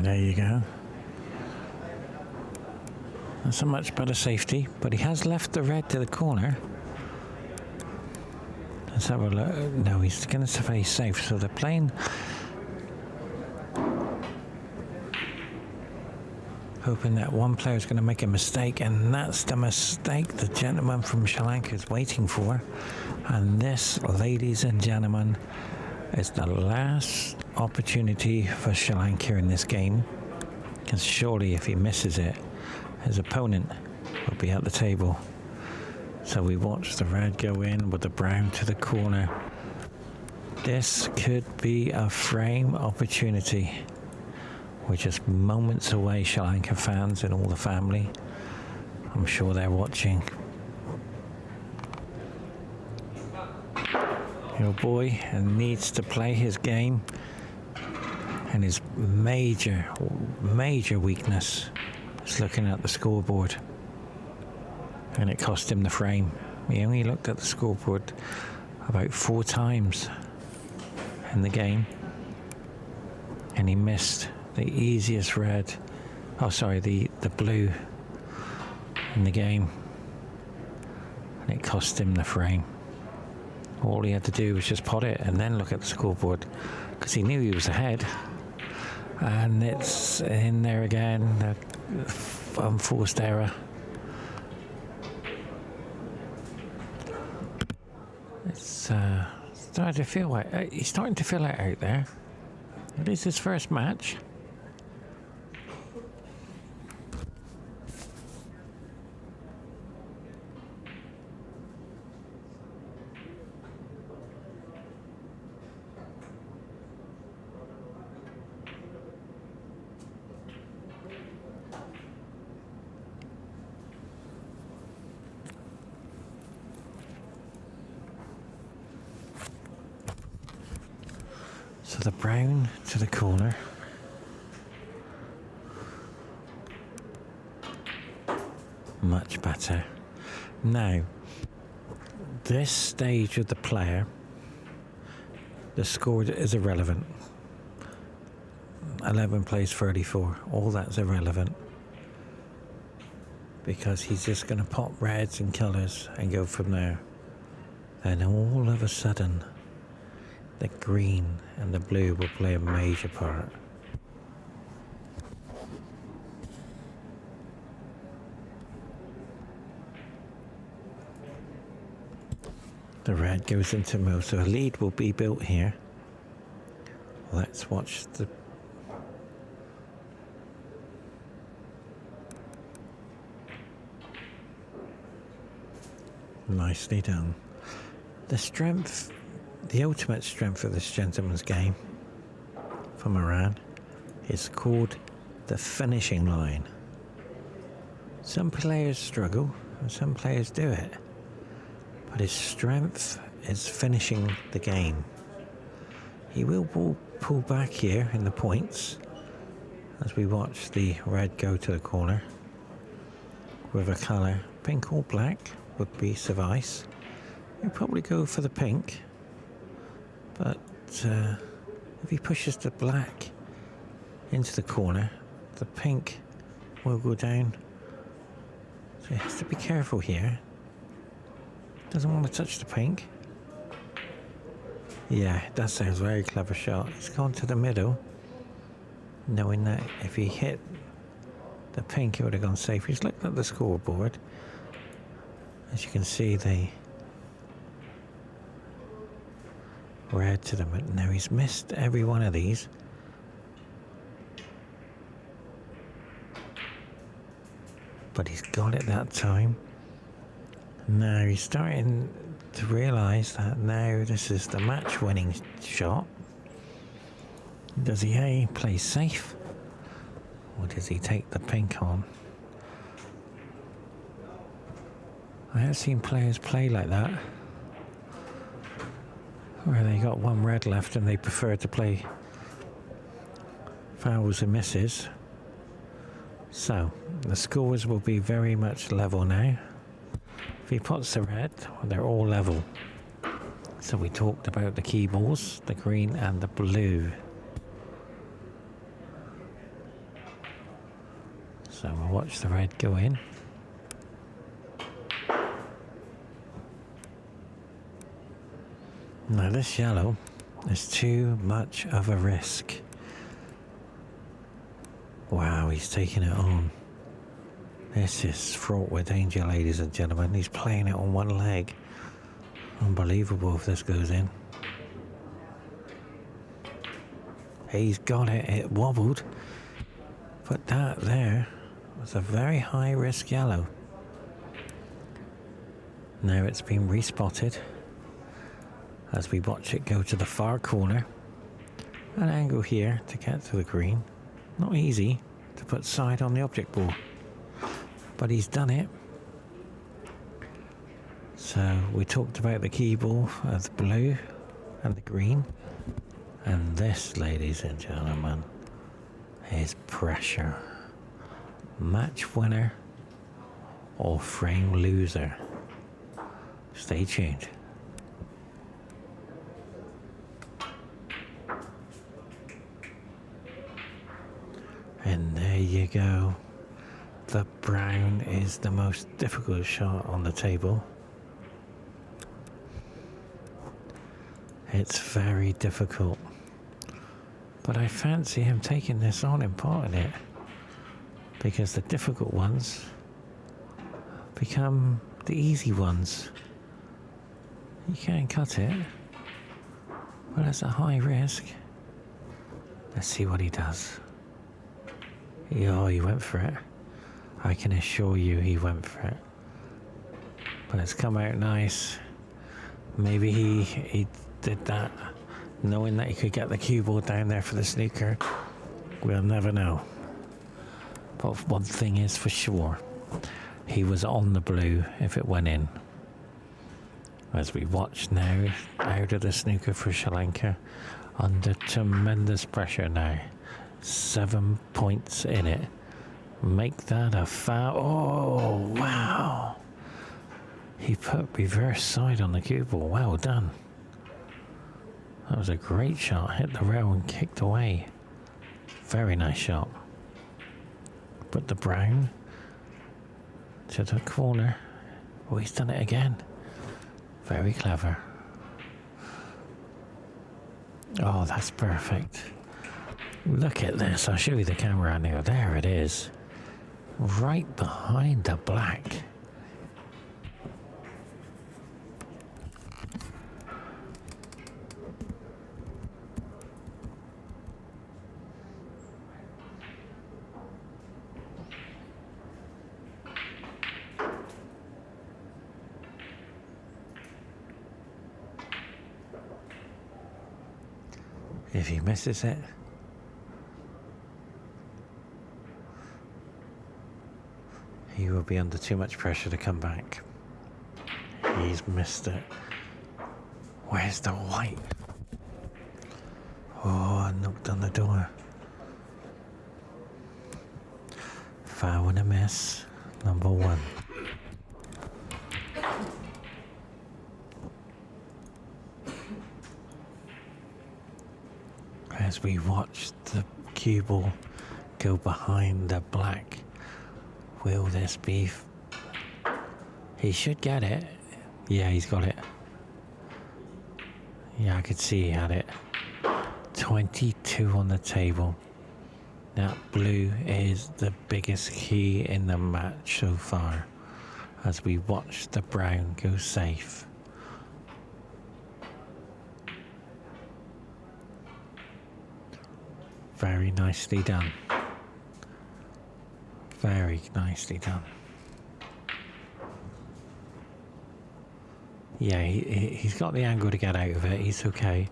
There you go. That's a much better safety, but he has left the red to the corner. Let's have a look. No, he's going to stay safe. So they're playing, hoping that one player is going to make a mistake, and that's the mistake the gentleman from Sri Lanka is waiting for. And this, ladies and gentlemen, is the last opportunity for Sri Lanka in this game. Because surely if he misses it, his opponent will be at the table. So we watch the red go in with the brown to the corner. This could be a frame opportunity. We're just moments away, Sri Lanka fans and all the family. I'm sure they're watching. Your boy needs to play his game, and his major weakness is looking at the scoreboard, and it cost him the frame. He only looked at the scoreboard about 4 times in the game, and he missed the easiest red, the blue in the game, and it cost him the frame. All he had to do was just pot it and then look at the scoreboard, because he knew he was ahead. And it's in there again, unforced error. It's starting to feel like he's starting to feel it out there. It is his first match. So the brown to the corner. Much better. Now, this stage of the player, the score is irrelevant. 11 plays 34. All that's irrelevant. Because he's just going to pop reds and colours and go from there. And all of a sudden, the green and the blue will play a major part. The red goes into middle, so a lead will be built here. Let's watch the... Nicely done. The strength, the ultimate strength of this gentleman's game from Iran is called the finishing line. Some players struggle and some players do it, but his strength is finishing the game. He will pull back here in the points as we watch the red go to the corner with a colour, pink or black would be suffice. He'll probably go for the pink, but if he pushes the black into the corner, the pink will go down. So he has to be careful here. Doesn't want to touch the pink. Yeah, that's a very clever shot. He's gone to the middle, knowing that if he hit the pink, it would have gone safe. He's looked at the scoreboard. As you can see, the red to the middle. Now he's missed every one of these. But he's got it that time. Now he's starting to realise that now this is the match-winning shot. Does he A, play safe? Or does he take the pink on? I have seen players play like that, where they got one red left and they prefer to play fouls and misses. So the scores will be very much level now. If he puts the red, well, they're all level. So we talked about the key balls, the green and the blue. So we'll watch the red go in. Now this yellow is too much of a risk. Wow, he's taking it on. This is fraught with danger, ladies and gentlemen. He's playing it on one leg. Unbelievable if this goes in. He's got it. It wobbled. But that there was a very high risk yellow. Now it's been respotted as we watch it go to the far corner. An angle here to get to the green. Not easy to put side on the object ball, but he's done it. So we talked about the key ball of the blue and the green, and this, ladies and gentlemen, is pressure. Match winner or frame loser. Stay tuned. And there you go. The brown is the most difficult shot on the table. It's very difficult. But I fancy him taking this on and parting it. Because the difficult ones become the easy ones. You can't cut it. Well, it's a high risk. Let's see what he does. Oh, he went for it. I can assure you he went for it. But it's come out nice. Maybe he did that knowing that he could get the cue ball down there for the snooker. We'll never know. But one thing is for sure. He was on the blue if it went in. As we watch now, out of the snooker for Sri Lanka. Under tremendous pressure now. 7 points in it. Make that a foul. Oh, wow. He put reverse side on the cue ball. Well done. That was a great shot. Hit the rail and kicked away. Very nice shot. Put the brown to the corner. Oh, he's done it again. Very clever. Oh, that's perfect. Look at this. I'll show you the camera now. There it is. Right behind the black. If he misses it, he will be under too much pressure to come back. He's missed it. Where's the white? Oh, I knocked on the door. Foul and a miss, number 1. As we watch the cue ball go behind the black, will this be? He should get it. Yeah, he's got it. Yeah, I could see he had it. 22 on the table. That blue is the biggest key in the match so far. As we watch the brown go safe. Very nicely done. Very nicely done. Yeah, he's got the angle to get out of it. He's okay.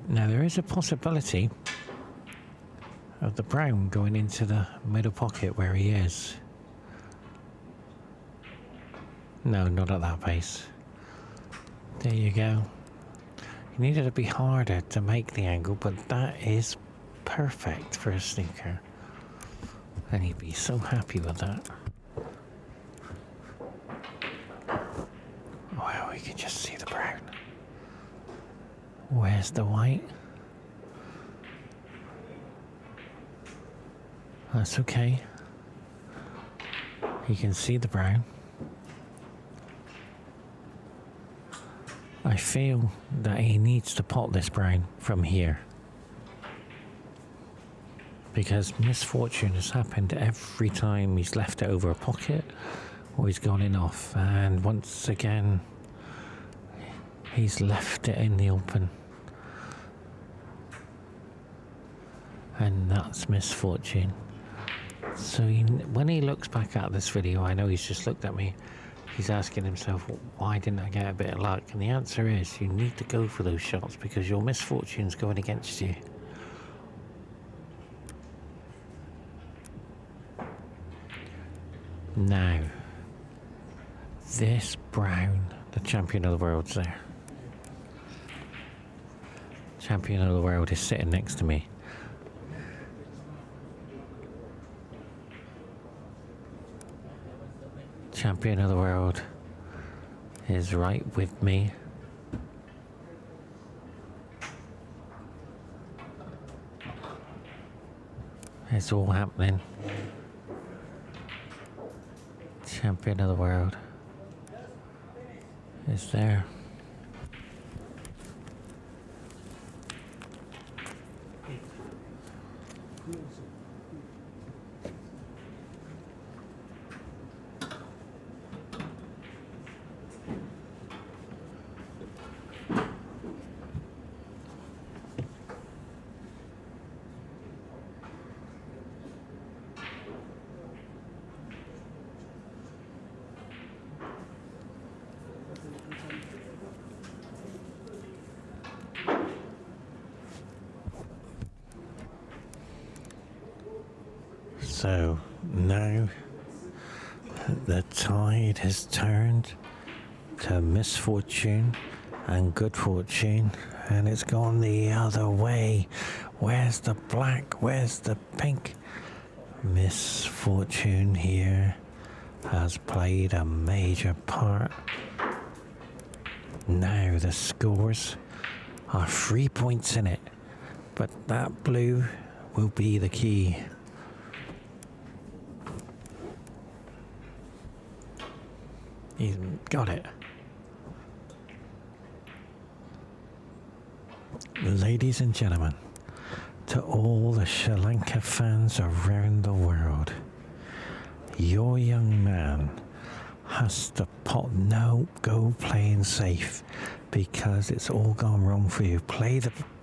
Now there is a possibility of the brown going into the middle pocket where he is. No, not at that pace. There you go. He needed to be harder to make the angle, but that is perfect for a snooker. And he'd be so happy with that. Wow, we can just see the brown. Where's the white? That's okay. You can see the brown. I feel that he needs to pot this brown from here, because misfortune has happened every time he's left it over a pocket or he's gone in off, and once again he's left it in the open, and that's misfortune. So when he looks back at this video, I know he's just looked at me, he's asking himself, why didn't I get a bit of luck? And the answer is, you need to go for those shots because your misfortune's going against you. Now, this brown, the champion of the world's there. Champion of the world is sitting next to me. Champion of the world is right with me. It's all happening. Champion of the world is there. So now the tide has turned to misfortune and good fortune, and it's gone the other way. Where's the black? Where's the pink? Misfortune here has played a major part. Now the scores are 3 points in it, but that blue will be the key. He's got it. Ladies and gentlemen, to all the Sri Lanka fans around the world, your young man has to go playing safe, because it's all gone wrong for you.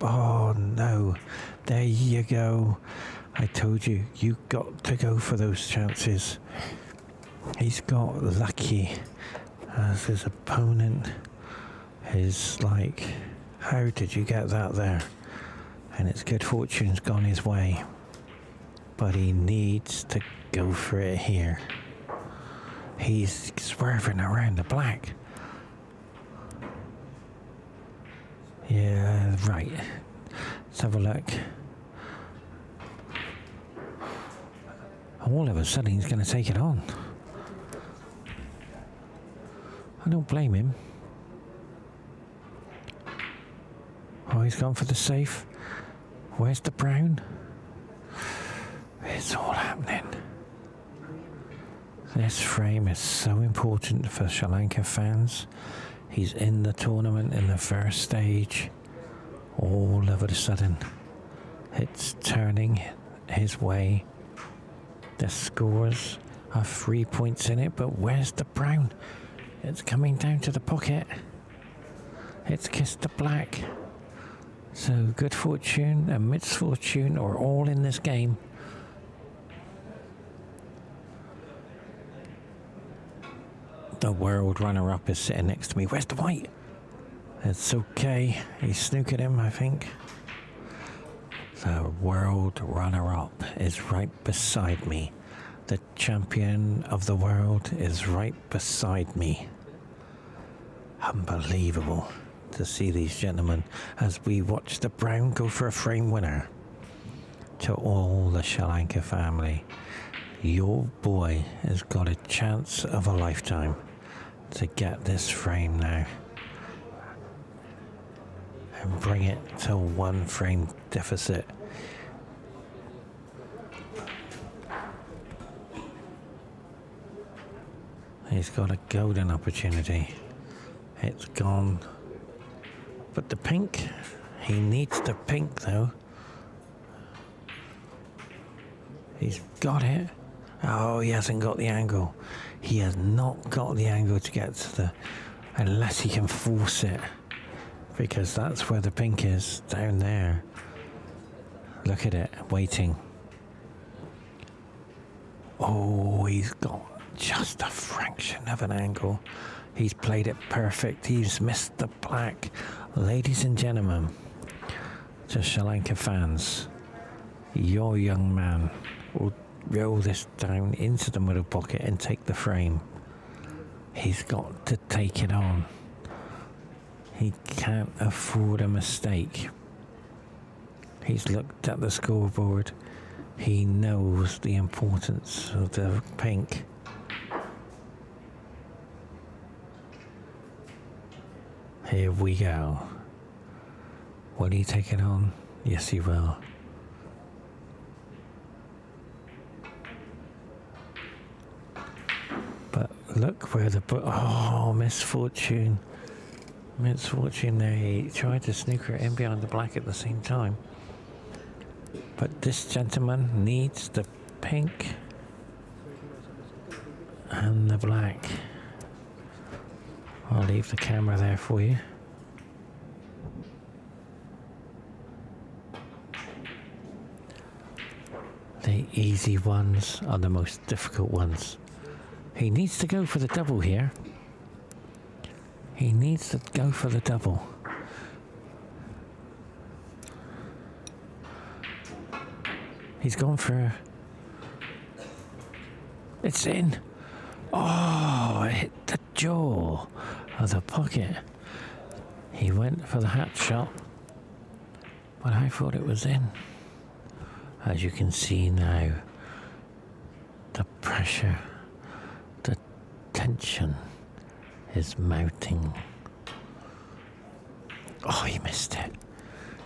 Oh no, there you go. I told you, you got to go for those chances. He's got lucky, as his opponent is like, how did you get that there? And it's good fortune's gone his way, but he needs to go for it here. He's swerving around the black. Yeah, right. Let's have a look. All of a sudden he's going to take it on. I don't blame him. Oh, he's gone for the safe. Where's the brown? It's all happening. This frame is so important for Sri Lanka fans. He's in the tournament in the first stage. All of a sudden, it's turning his way. The scores are 3 points in it, but where's the brown? It's coming down to the pocket. It's kissed the black. So good fortune and misfortune are all in this game. The world runner-up is sitting next to me. Where's the white? It's okay. He snookered him, I think. The world runner-up is right beside me. The champion of the world is right beside me. Unbelievable to see these gentlemen as we watch the brown go for a frame winner. To all the Sri Lanka family, your boy has got a chance of a lifetime to get this frame now and bring it to 1 frame deficit. He's got a golden opportunity. It's gone. But the pink, he needs the pink though. He's got it. Oh, he hasn't got the angle. He has not got the angle to get to the... Unless he can force it. Because that's where the pink is, down there. Look at it, waiting. Oh, he's got just a fraction of an angle. He's played it perfect. He's missed the black. Ladies and gentlemen, to Sri Lanka fans, your young man will roll this down into the middle pocket and take the frame. He's got to take it on. He can't afford a mistake. He's looked at the scoreboard. He knows the importance of the pink. Here we go. Will he take it on? Yes, he will. But look where the... Oh, misfortune. Misfortune there. He tried to snooker in behind the black at the same time. But this gentleman needs the pink and the black. I'll leave the camera there for you. The easy ones are the most difficult ones. He needs to go for the double here. He needs to go for the double. He's gone for... It's in. Oh, it hit the jaw of the pocket. He went for the hat shot, but I thought it was in. As you can see now, the pressure, the tension is mounting. Oh, he missed it.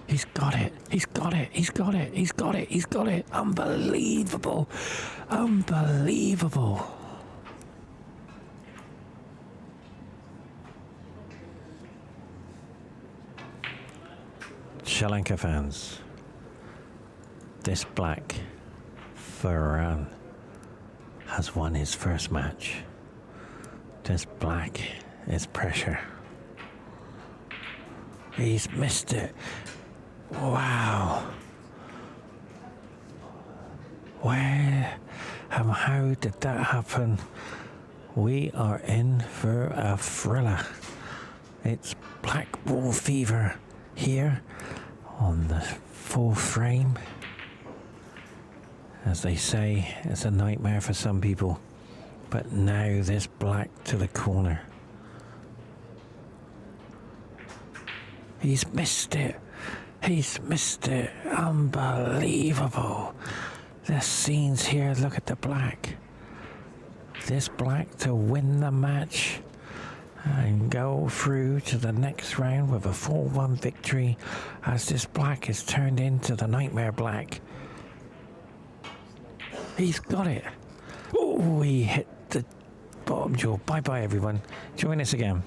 He's got it. He's got it. He's got it. He's got it. He's got it. Unbelievable. Unbelievable. Sri Lanka fans, this black, Farhan, has won his first match. This black is pressure. He's missed it. Wow. Where and how did that happen? We are in for a thriller. It's black ball fever here on the full frame. As they say, it's a nightmare for some people. But now this black to the corner. He's missed it. He's missed it. Unbelievable. The scenes here, look at the black. This black to win the match and go through to the next round with a 4-1 victory as this black is turned into the nightmare black. He's got it. Oh, he hit the bottom jaw. Bye-bye, everyone. Join us again.